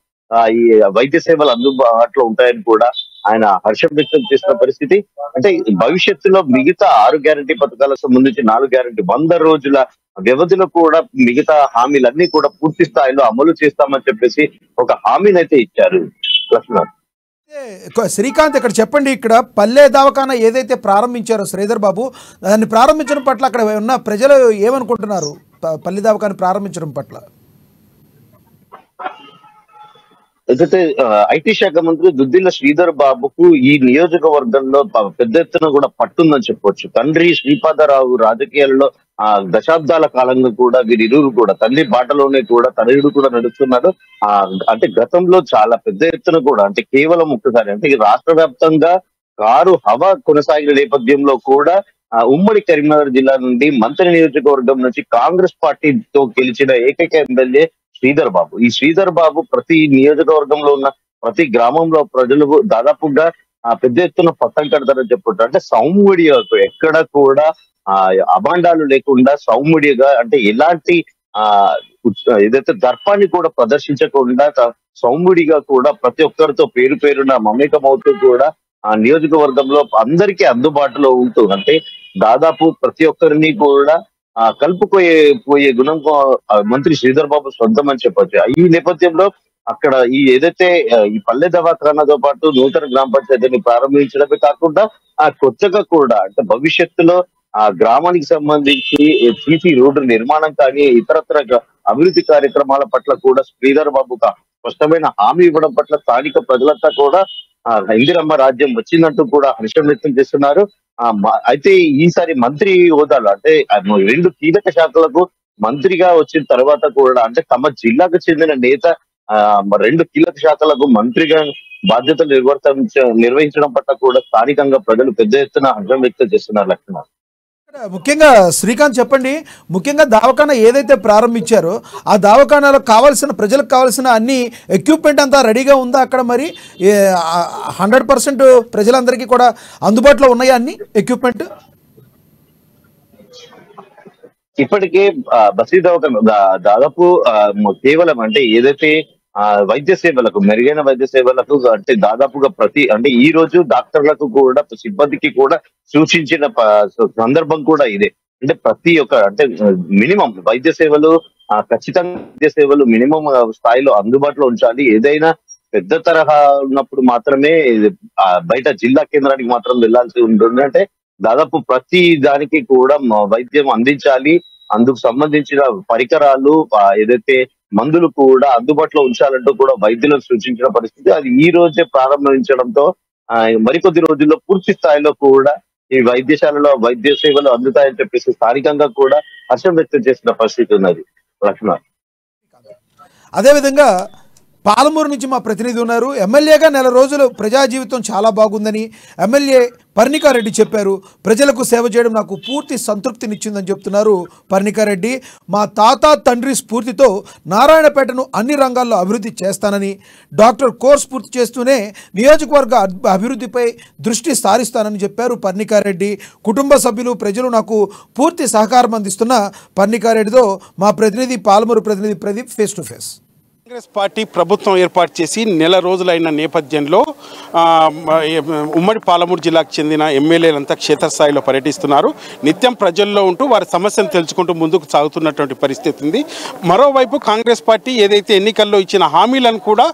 ఈ వైద్య సేవలు అందుబాటులో ఉంటాయని కూడా ఆయన హర్షం వ్యక్తం చేసిన పరిస్థితి. అంటే భవిష్యత్తులో మిగతా 6 గ్యారంటీ పథకాలకు సంబంధించి 4 గ్యారంటీ 100 రోజుల వ్యవధిలో కూడా మిగతా హామీలన్నీ కూడా పూర్తి స్థాయిలో అమలు చేస్తామని చెప్పేసి ఒక హామీని అయితే ఇచ్చారు. లక్ష్మణ్ శ్రీకాంత్, ఇక్కడ చెప్పండి, ఇక్కడ పల్లె దవాఖానా ఏదైతే ప్రారంభించారో శ్రీధర్ బాబు, దాన్ని ప్రారంభించడం పట్ల అక్కడ ఉన్న ప్రజలు ఏమనుకుంటున్నారు? పల్లె దవాఖానా ప్రారంభించడం పట్ల అయితే ఐటీ శాఖ మంత్రి దుద్దిల్ల శ్రీధర్ బాబుకు ఈ నియోజకవర్గంలో పెద్ద ఎత్తున కూడా పట్టుందని చెప్పొచ్చు. తండ్రి శ్రీపాదరావు రాజకీయాల్లో దశాబ్దాల కాలంగా కూడా వీరిరువురు కూడా తండ్రి బాటలోనే కూడా తనయుడు కూడా నడుస్తున్నాడు. అంటే గతంలో చాలా పెద్ద ఎత్తున కూడా అంటే కేవలం ఒక్కసారి అంటే రాష్ట్ర వ్యాప్తంగా కారు హవా కొనసాగిన నేపథ్యంలో కూడా ఉమ్మడి కరీంనగర్ జిల్లా నుండి మంత్రి నియోజకవర్గం నుంచి కాంగ్రెస్ పార్టీతో గెలిచిన ఏకైక ఎమ్మెల్యే శ్రీధర్ బాబు. ఈ శ్రీధర్ బాబు ప్రతి నియోజకవర్గంలో ఉన్న ప్రతి గ్రామంలో ప్రజలు దాదాపుగా పెద్ద ఎత్తున పట్టం కడతారని చెప్పుకుంటారు. అంటే సౌమ్యుడిగా ఎక్కడ కూడా అభాండాలు లేకుండా సౌమ్యుడిగా అంటే ఎలాంటి ఏదైతే దర్పాన్ని కూడా ప్రదర్శించకుండా సౌముడిగా కూడా ప్రతి ఒక్కరితో పేరు పేరున మమేకమవుతూ కూడా ఆ నియోజకవర్గంలో అందరికీ అందుబాటులో ఉంటూ, అంటే దాదాపు ప్రతి ఒక్కరిని కూడా పోయే గుణం మంత్రి శ్రీధర్ బాబు సొంతం అని చెప్పొచ్చు. ఈ నేపథ్యంలో అక్కడ ఈ ఏదైతే ఈ పల్లె దవాఖానాతో పాటు నూతన గ్రామ పంచాయతీని ప్రారంభించడమే కాకుండా కొత్తగా కూడా అంటే భవిష్యత్తులో ఆ గ్రామానికి సంబంధించి సీసీ రోడ్డు నిర్మాణం కానీ ఇతరత్ర అభివృద్ధి కార్యక్రమాల పట్ల కూడా శ్రీధర్ బాబు స్పష్టమైన హామీ ఇవ్వడం పట్ల స్థానిక ప్రజలంతా కూడా ఇందిరమ్మ రాజ్యం వచ్చిందంటూ కూడా హర్షం వ్యక్తం చేస్తున్నారు. అయితే ఈసారి మంత్రి హోదాలో అంటే 2 కీలక శాఖలకు మంత్రిగా వచ్చిన తర్వాత కూడా అంటే తమ జిల్లాకు చెందిన నేత 2 కీలక శాఖలకు మంత్రిగా బాధ్యతలు నిర్వహించడం పట్ల కూడా స్థానికంగా ప్రజలు పెద్ద ఎత్తున హర్షం వ్యక్తం చేస్తున్నారు. లక్ష్మణ్, ముఖ్యంగా శ్రీకాంత్ చెప్పండి, ముఖ్యంగా దవాఖానా ఏదైతే ప్రారంభించారో ఆ దవాఖానాలో ప్రజలకు కావాల్సిన అన్ని ఎక్విప్మెంట్ అంతా రెడీగా ఉందా అక్కడ? మరి 100% ప్రజలందరికీ కూడా అందుబాటులో ఉన్నాయా అన్ని ఎక్విప్మెంట్? ఇప్పటికే బస్తీ దవాఖానా దాదాపు కేవలం అంటే ఏదైతే వైద్య సేవలకు మెరుగైన వైద్య సేవలకు అంటే దాదాపుగా అంటే ఈ రోజు డాక్టర్లకు కూడా సిబ్బందికి కూడా సూచించిన సందర్భం కూడా ఇదే. అంటే ప్రతి ఒక్క అంటే మినిమం వైద్య సేవలు ఖచ్చితంగా వైద్య సేవలు మినిమం స్థాయిలో అందుబాటులో ఉంచాలి. ఏదైనా పెద్ద తరహా ఉన్నప్పుడు మాత్రమే బయట జిల్లా కేంద్రానికి మాత్రం వెళ్లాల్సి ఉంటుంది. అంటే దాదాపు ప్రతి దానికి కూడా వైద్యం అందించాలి. అందుకు సంబంధించిన పరికరాలు ఏదైతే మందులు కూడా అందుబాటులో ఉంచాలంటూ కూడా వైద్యులకు సూచించిన పరిస్థితి. అది ఈ రోజే ప్రారంభించడంతో మరికొద్ది రోజుల్లో పూర్తి స్థాయిలో కూడా ఈ వైద్యశాలలో వైద్య సేవలు అందుతాయని చెప్పేసి స్థానికంగా కూడా హర్షం వ్యక్తం చేసిన పరిస్థితి ఉన్నది. లక్ష్మణ్, అదేవిధంగా పాలమూరు నుంచి మా ప్రతినిధి ఉన్నారు. ఎమ్మెల్యేగా 4 రోజులు ప్రజా జీవితం చాలా బాగుందని ఎమ్మెల్యే పర్ణికారెడ్డి చెప్పారు. ప్రజలకు సేవ చేయడం నాకు పూర్తి సంతృప్తినిచ్చిందని చెప్తున్నారు పర్ణికారెడ్డి. మా తాత తండ్రి స్ఫూర్తితో నారాయణపేటను అన్ని రంగాల్లో అభివృద్ధి చేస్తానని, డాక్టర్ కోర్స్ పూర్తి చేస్తూనే నియోజకవర్గ అభివృద్ధిపై దృష్టి సారిస్తానని చెప్పారు పర్ణికారెడ్డి. కుటుంబ సభ్యులు ప్రజలు నాకు పూర్తి సహకారం అందిస్తున్న పర్ణికారెడ్డితో మా ప్రతినిధి పాలమూరు ప్రతినిధి Pradeep face to face. Congress party ప్రభుత్వం ఏర్పాటు చేసి 4 రోజులైన నేపథ్యంలో ఉమ్మడి పాలమూరు జిల్లాకు చెందిన ఎమ్మెల్యేలంతా క్షేత్రస్థాయిలో పర్యటిస్తున్నారు. నిత్యం ప్రజల్లో ఉంటూ వారి సమస్యను తెలుసుకుంటూ ముందుకు సాగుతున్నటువంటి పరిస్థితి ఉంది. మరోవైపు కాంగ్రెస్ పార్టీ ఏదైతే ఎన్నికల్లో ఇచ్చిన హామీలను కూడా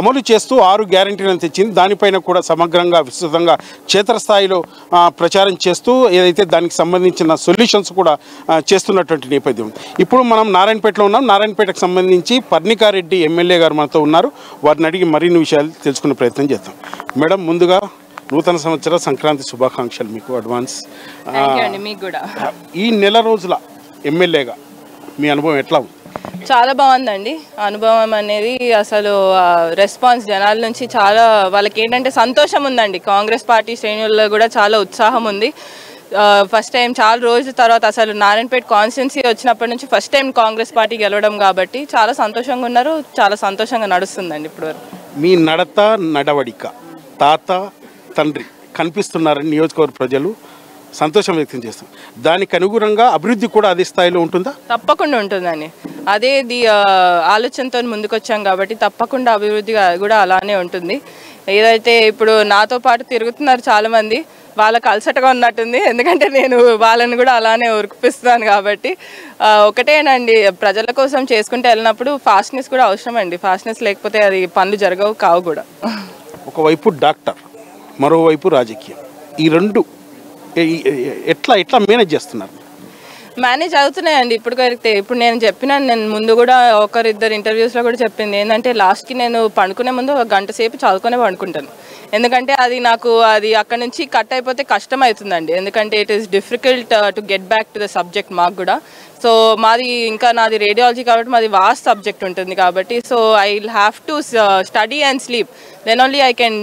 అమలు చేస్తూ 6 గ్యారంటీలను తెచ్చింది. దానిపైన కూడా సమగ్రంగా విస్తృతంగా క్షేత్రస్థాయిలో ప్రచారం చేస్తూ ఏదైతే దానికి సంబంధించిన సొల్యూషన్స్ కూడా చేస్తున్నటువంటి నేపథ్యం. ఇప్పుడు మనం నారాయణపేటలో ఉన్నాం. నారాయణపేటకు సంబంధించి పర్ణికారెడ్డి ఎమ్మెల్యే గారు మనతో ఉన్నారు. వారిని అడిగి మరిన్ని విషయాలు తెలుసుకునే ప్రయత్నం చేద్దాం. మేడం, ముందుగా నూతన సంవత్సర సంక్రాంతి శుభాకాంక్షలు మీకు అడ్వాన్స్. మీకు కూడా. ఈ 4 రోజుల ఎమ్మెల్యేగా మీ అనుభవం ఎట్లా ఉంది? చాలా బాగుందండి అనుభవం అనేది. అసలు రెస్పాన్స్ జనాల నుంచి చాలా వాళ్ళకి ఏంటంటే సంతోషం ఉందండి. కాంగ్రెస్ పార్టీ శ్రేణుల్లో కూడా చాలా ఉత్సాహం ఉంది. ఫస్ట్ టైం చాలా రోజుల తర్వాత అసలు నారాయణపేట కాన్స్టిట్యున్సీ వచ్చినప్పటి నుంచి ఫస్ట్ టైం కాంగ్రెస్ పార్టీ గెలవడం కాబట్టి చాలా సంతోషంగా ఉన్నారు. చాలా సంతోషంగా నడుస్తుందండి ఇప్పటివరకు. మీ నడవడిక తాత తండ్రి కనిపిస్తున్నారని నియోజకవర్గ ప్రజలు సంతోషం వ్యక్తం చేస్తారు. దానికి అనుగుణంగా అభివృద్ధి కూడా అదే స్థాయిలో ఉంటుందా? తప్పకుండా ఉంటుందండి. అదే ఆలోచనతో ముందుకొచ్చాం కాబట్టి తప్పకుండా అభివృద్ధి కూడా అలానే ఉంటుంది. ఏదైతే ఇప్పుడు నాతో పాటు తిరుగుతున్నారు చాలామంది, వాళ్ళకి అలసటగా ఉన్నట్టుంది. ఎందుకంటే నేను వాళ్ళని కూడా అలానే ఉరికిపిస్తాను కాబట్టి ఒకటేనండి, ప్రజల కోసం చేసుకుంటే వెళ్ళినప్పుడు ఫాస్ట్నెస్ కూడా అవసరం అండి. ఫాస్ట్నెస్ లేకపోతే అది పనులు జరగవు కావు కూడా. ఒకవైపు డాక్టర్, మరోవైపు రాజకీయం, ఈ 2 ఎట్లా మేనేజ్ చేస్తున్నారు? మేనేజ్ అవుతున్నాయండి ఇప్పుడు నేను చెప్పినాను. నేను ముందు కూడా 1-2 ఇంటర్వ్యూస్లో కూడా చెప్పింది ఏంటంటే లాస్ట్కి నేను పండుకునే ముందు 1 గంట సేపు చదువుకునే పండుకుంటాను. ఎందుకంటే అది నాకు అక్కడ నుంచి కట్ అయిపోతే కష్టం అవుతుందండి. ఎందుకంటే it is difficult to get back to the subject మాకు కూడా. సో నాది రేడియాలజీ కాబట్టి మాది వాస్ట్ సబ్జెక్ట్ ఉంటుంది కాబట్టి so I will have to study and sleep, then only I can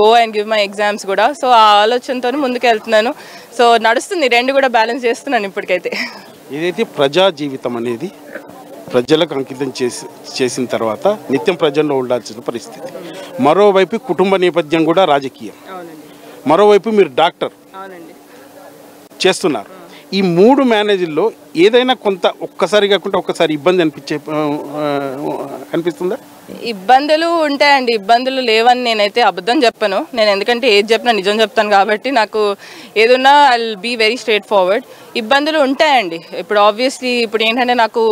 go and give my exams కూడా. సో ఆ ఆలోచనతో ముందుకు వెళ్తున్నాను. సో నడుస్తుంది, 2 కూడా బ్యాలెన్స్ చేస్తున్నాను ఇప్పటికైతే. ఏదైతే ప్రజా జీవితం అనేది ప్రజలకు అంకితం చేసిన తర్వాత నిత్యం ప్రజల్లో ఉండాల్సిన పరిస్థితి, మరోవైపు కుటుంబ నేపథ్యం కూడా రాజకీయం, మరోవైపు మీరు డాక్టర్ చేస్తున్నారు. ఈ 3 మేనేజర్లో ఏదైనా కొంత ఒక్కసారి కాకుండా ఒక్కసారి ఇబ్బంది అనిపిస్తుందా? ఇబ్బందులు ఉంటాయండి, ఇబ్బందులు లేవని నేనైతే అబద్ధం చెప్పను. నేను ఎందుకంటే ఏది చెప్పినా నిజం చెప్తాను కాబట్టి నాకు ఏదున్నా I will be very straightforward. ఇబ్బందులు ఉంటాయండి. ఇప్పుడు ఆబ్వియస్లీ ఇప్పుడు ఏంటంటే నాకు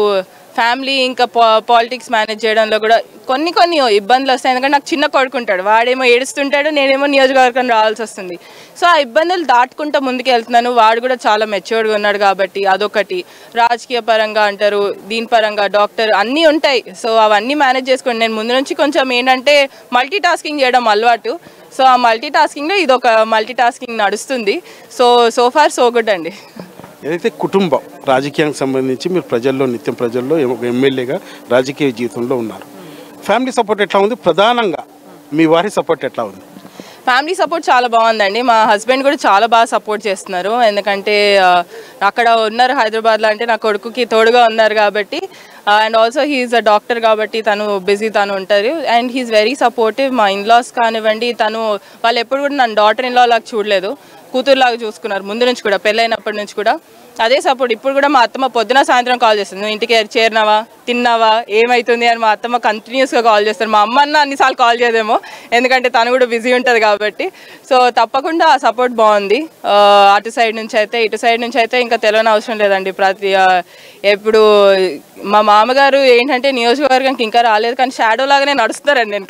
ఫ్యామిలీ ఇంకా పాలిటిక్స్ మేనేజ్ చేయడంలో కూడా కొన్ని ఇబ్బందులు వస్తాయి. ఎందుకంటే నాకు చిన్న కొడుకుంటాడు, వాడేమో ఏడుస్తుంటాడు, నేనేమో నియోజకవర్గం రావాల్సి వస్తుంది. సో ఆ ఇబ్బందులు దాటుకుంటూ ముందుకు వెళ్తున్నాను. వాడు కూడా చాలా మెచ్యూర్డ్గా ఉన్నాడు కాబట్టి అదొకటి. రాజకీయ పరంగా అంటారు, దీని పరంగా డాక్టర్ అన్నీ ఉంటాయి. సో అవన్నీ మేనేజ్ చేసుకోండి. నేను ముందు నుంచి కొంచెం ఏంటంటే మల్టీ టాస్కింగ్ చేయడం అలవాటు. సో ఆ మల్టీ టాస్కింగ్లో ఇదొక మల్టీ టాస్కింగ్ నడుస్తుంది. సో ఫార్ సో గుడ్ అండి. ఏదైతే కుటుంబం రాజకీయానికి సంబంధించి మీరు నిత్యం ప్రజల్లో ఎమ్మెల్యేగా రాజకీయ జీవితంలో ఉన్నారు, ఫ్యామిలీ సపోర్ట్ ఎట్లా ఉంది? ప్రధానంగా మీ వారి సపోర్ట్ ఎట్లా ఉంది? ఫ్యామిలీ సపోర్ట్ చాలా బాగుందండి. మా హస్బెండ్ కూడా చాలా బాగా సపోర్ట్ చేస్తున్నారు. ఎందుకంటే అక్కడ ఉన్నారు హైదరాబాద్లో, అంటే నా కొడుకుకి తోడుగా ఉన్నారు కాబట్టి. And also he's a doctor కాబట్టి తను ఉంటారు. And he's very supportive. మా ఇన్లాస్ కానివ్వండి, వాళ్ళు ఎప్పుడు కూడా నన్ను డాటర్ ఇన్లా లాగా చూడలేదు, కూతురులాగా చూసుకున్నారు ముందు నుంచి కూడా, పెళ్ళైనప్పటి నుంచి కూడా అదే సపోర్ట్. ఇప్పుడు కూడా మా అత్తమ్మ పొద్దున సాయంత్రం కాల్ చేస్తుంది, నువ్వు ఇంటికి చేరినావా, తిన్నావా, ఏమవుతుంది అని మా అత్తమ్మ కంటిన్యూస్గా కాల్ చేస్తారు. మా అమ్మ అన్న అన్నిసార్లు కాల్ చేయదేమో, ఎందుకంటే తను కూడా బిజీ ఉంటుంది కాబట్టి. సో తప్పకుండా ఆ సపోర్ట్ బాగుంది. అటు సైడ్ నుంచి అయితే ఇటు సైడ్ నుంచి అయితే ఇంకా తెలియని అవసరం లేదండి. ఎప్పుడు మా మామగారు ఏంటంటే నియోజకవర్గంకి ఇంకా రాలేదు, కానీ షాడో లాగానే నడుస్తారండి నేను.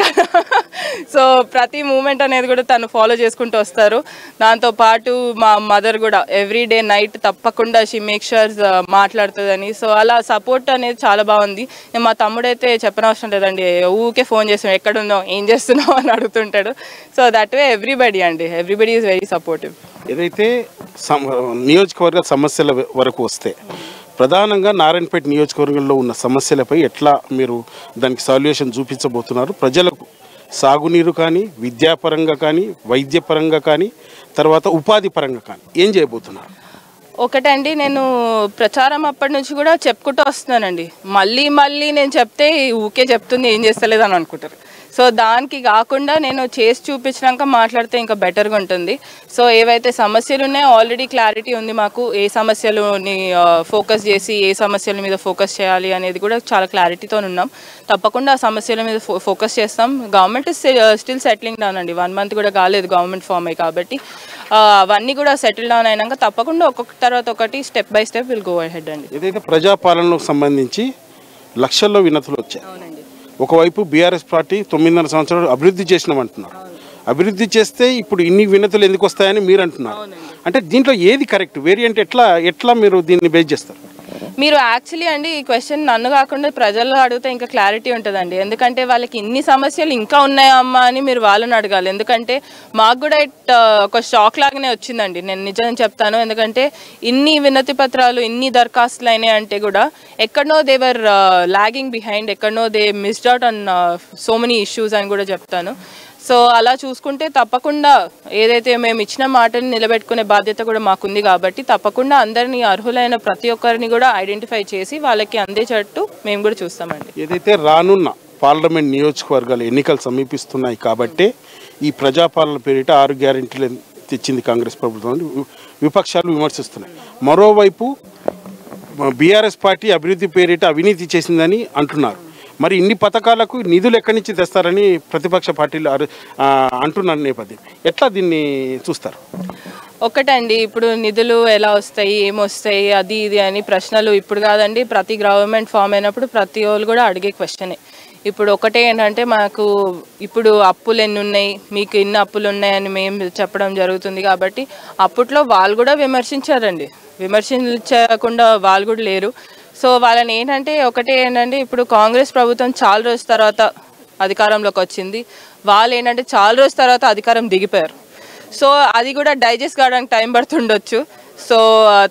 సో ప్రతి మూమెంట్ అనేది కూడా తను ఫాలో చేసుకుంటూ వస్తారు. దాంతోపాటు మా మదర్ కూడా ఎవ్రీడే నైట్ తప్పకుండా షీ మేక్ షూర్ మాట్లాడుతుందని. సో అలా సపోర్ట్ అనేది చాలా బాగుంది. మా తమ్ముడైతే చెప్పనవసరం లేదండి, ఊకే ఫోన్ చేస్తాం, ఎక్కడున్నావు, ఏం చేస్తున్నావు అని అడుగుతుంటాడు. So that way everybody is very supportive. ఏదైతే నియోజకవర్గ సమస్యల వరకు వస్తే ప్రధానంగా నారాయణపేట నియోజకవర్గంలో ఉన్న సమస్యలపై ఎట్లా మీరు దానికి సాల్యూషన్ చూపించబోతున్నారు? ప్రజలకు సాగునీరు కానీ, విద్యాపరంగా కానీ, వైద్యపరంగా కానీ, తర్వాత ఉపాధి పరంగా కానీ ఏం చేయబోతున్నారు? ఒకటండి, నేను ప్రచారం అప్పటి నుంచి కూడా చెప్పుకుంటూ వస్తున్నానండి. మళ్ళీ నేను చెప్తే ఊకే చెప్తుంది, ఏం చేస్తలేదు అని అనుకుంటారు. సో దానికి కాకుండా నేను చేసి చూపించినాక మాట్లాడితే ఇంకా బెటర్గా ఉంటుంది. సో ఏవైతే సమస్యలు ఉన్నాయో ఆల్రెడీ క్లారిటీ ఉంది మాకు, ఏ సమస్యలని ఫోకస్ చేసి ఏ సమస్యల మీద ఫోకస్ చేయాలి అనేది కూడా చాలా క్లారిటీతో ఉన్నాం. తప్పకుండా ఆ సమస్యల మీద ఫోకస్ చేస్తాం. గవర్నమెంట్ స్టిల్ సెటిలింగ్ డౌన్ అండి, 1 month కూడా కాలేదు గవర్నమెంట్ ఫామ్ అయ్యి, కాబట్టి అవన్నీ కూడా సెటిల్ డౌన్ అయినాక తప్పకుండా ఒక్కొక్క తర్వాత ఒకటి step by step will go ahead అండి. ఏదైతే ప్రజాపాలనకు సంబంధించి లక్షల్లో వినతులు వచ్చాయి. ఒకవైపు బీఆర్ఎస్ పార్టీ 9.5 సంవత్సరాలు అభివృద్ధి చేసినామంటున్నారు. అభివృద్ధి చేస్తే ఇప్పుడు ఇన్ని వినతులు ఎందుకు వస్తాయని మీరు అంటున్నారు. అంటే దీంట్లో ఏది కరెక్ట్ వేరియంట్? ఎట్లా మీరు దీన్ని బేస్ చేస్తారు? మీరు యాక్చువల్లీ అండి ఈ క్వశ్చన్ నన్ను కాకుండా ప్రజల్లో అడిగితే ఇంకా క్లారిటీ ఉంటుందండి. ఎందుకంటే వాళ్ళకి ఇన్ని సమస్యలు ఇంకా ఉన్నాయా అమ్మా అని మీరు వాళ్ళని అడగాలి. ఎందుకంటే మాకు కూడా ఒక షాక్ లాగానే వచ్చిందండి, నేను నిజం చెప్తాను. ఎందుకంటే ఇన్ని వినతి పత్రాలు, ఇన్ని దరఖాస్తులు అయినాయి అంటే కూడా ఎక్కడనో దేవర్ లాగింగ్ బిహైండ్, ఎక్కడనో they missed out on so many issues అని కూడా చెప్తాను. సో అలా చూసుకుంటే తప్పకుండా ఏదైతే మేము ఇచ్చిన మాటని నిలబెట్టుకునే బాధ్యత కూడా మాకుంది కాబట్టి తప్పకుండా అందరినీ అర్హులైన ప్రతి ఒక్కరిని కూడా ఐడెంటిఫై చేసి వాళ్ళకి అందేటట్టు మేము కూడా చూస్తామండి. ఏదైతే రానున్న పార్లమెంట్ నియోజకవర్గాలు ఎన్నికలు సమీపిస్తున్నాయి కాబట్టి ఈ ప్రజాపాలన పేరిట 6 గ్యారెంటీలు తెచ్చింది కాంగ్రెస్ ప్రభుత్వం, విపక్షాలు విమర్శిస్తున్నాయి. మరోవైపు బీఆర్ఎస్ పార్టీ అభివృద్ధి పేరిట అవినీతి చేసిందని అంటున్నారు. మరి ఇన్ని పథకాలకు నిధులు ఎక్కడి నుంచి తెస్తారని ప్రతిపక్ష పార్టీలు అంటున్న నేపథ్యం ఎట్లా దీన్ని చూస్తారు? ఒకటండి, ఇప్పుడు నిధులు ఎలా వస్తాయి, ఏమొస్తాయి, అది ఇది అని ప్రశ్నలు ఇప్పుడు కాదండి, ప్రతి గవర్నమెంట్ ఫామ్ అయినప్పుడు ప్రతి వాళ్ళు కూడా అడిగే క్వశ్చనే. ఇప్పుడు ఒకటే ఏంటంటే మాకు ఇప్పుడు అప్పులు ఎన్ని ఉన్నాయి, మీకు ఇన్ని అప్పులు ఉన్నాయని మేము చెప్పడం జరుగుతుంది. కాబట్టి అప్పట్లో వాళ్ళు కూడా విమర్శించారండి, విమర్శించకుండా వాళ్ళు కూడా లేరు. సో వాళ్ళని ఏంటంటే ఒకటే ఏంటంటే ఇప్పుడు కాంగ్రెస్ ప్రభుత్వం చాలా రోజుల తర్వాత అధికారంలోకి వచ్చింది, వాళ్ళు ఏంటంటే చాలా రోజుల తర్వాత అధికారం దిగిపోయారు. సో అది కూడా డైజెస్ట్ కావడానికి టైం పడుతుండొచ్చు. సో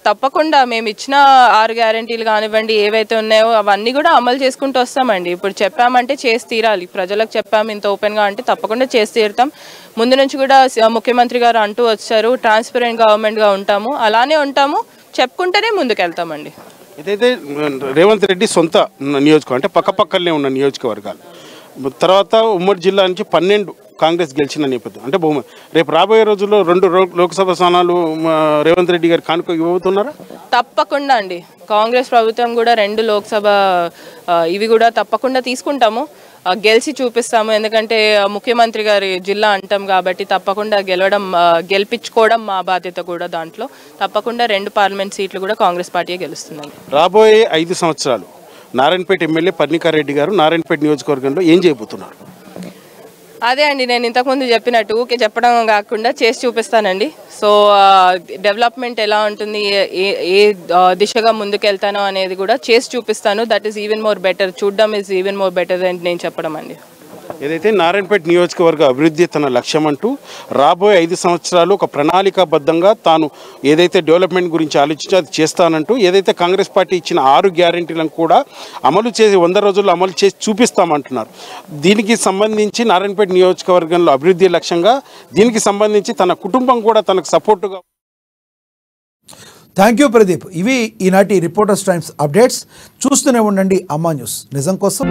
తప్పకుండా మేము ఇచ్చిన 6 గ్యారెంటీలు కానివ్వండి ఏవైతే ఉన్నాయో అవన్నీ కూడా అమలు చేసుకుంటూ వస్తామండి. ఇప్పుడు చెప్పామంటే చేసి తీరాలి, ప్రజలకు చెప్పాము ఇంత ఓపెన్గా అంటే తప్పకుండా చేసి తీరుతాం. ముందు నుంచి కూడా ముఖ్యమంత్రి గారు అంటూ వచ్చారు, ట్రాన్స్పరెంట్ గవర్నమెంట్గా ఉంటాము, అలానే ఉంటాము, చెప్పుకుంటేనే ముందుకెళ్తామండి. ఇదైతే రేవంత్ రెడ్డి సొంత నియోజకవర్గం, అంటే పక్కపక్కనే ఉన్న నియోజకవర్గాలు, తర్వాత ఉమ్మడి జిల్లా నుంచి 12 కాంగ్రెస్ గెలిచిన నేపథ్యం అంటే రేపు రాబోయే రోజుల్లో 2 లోక్సభ స్థానాలు రేవంత్ రెడ్డి గారు కానుక ఇవ్వబోతున్నారా? తప్పకుండా అండి. కాంగ్రెస్ ప్రభుత్వం కూడా 2 లోక్సభ ఇవి కూడా తప్పకుండా తీసుకుంటాము, గెలిచి చూపిస్తాము. ఎందుకంటే ముఖ్యమంత్రి గారి జిల్లా అంటాం కాబట్టి తప్పకుండా గెలిపించుకోవడం మా బాధ్యత కూడా. దాంట్లో తప్పకుండా 2 పార్లమెంట్ సీట్లు కూడా కాంగ్రెస్ పార్టీ గెలుస్తుందండి. రాబోయే 5 సంవత్సరాలు నారాయణపేట ఎమ్మెల్యే పర్ణికారెడ్డి గారు నారాయణపేట నియోజకవర్గంలో ఏం చేయబోతున్నారు? అదే అండి, నేను ఇంతకుముందు చెప్పినట్టు ఊకే చెప్పడం కాకుండా చేసి చూపిస్తానండి. సో డెవలప్మెంట్ ఎలా ఉంటుంది, ఏ దిశగా ముందుకెళ్తానో అనేది కూడా చేసి చూపిస్తాను. That is even more better. చూడడం ఈజ్ ఈవెన్ మోర్ బెటర్ అని నేను చెప్పడం అండి. ఏదైతే నారాయణపేట నియోజకవర్గ అభివృద్ధి తన లక్ష్యం అంటూ రాబోయే 5 సంవత్సరాలు ఒక ప్రణాళికాబద్ధంగా తాను ఏదైతే డెవలప్మెంట్ గురించి ఆలోచించి అది చేస్తానంటూ ఏదైతే కాంగ్రెస్ పార్టీ ఇచ్చిన 6 గ్యారెంటీలను కూడా అమలు చేసి 100 రోజుల్లో అమలు చేసి చూపిస్తామంటున్నారు. దీనికి సంబంధించి నారాయణపేట నియోజకవర్గంలో అభివృద్ధి లక్ష్యంగా దీనికి సంబంధించి తన కుటుంబం కూడా తనకు సపోర్టుగా. Thank you Pradeep. ఇవి ఈనాటి రిపోర్టర్స్ టైమ్స్ అప్డేట్స్. చూస్తూనే ఉండండి అమ్మా న్యూస్, నిజం కోసం.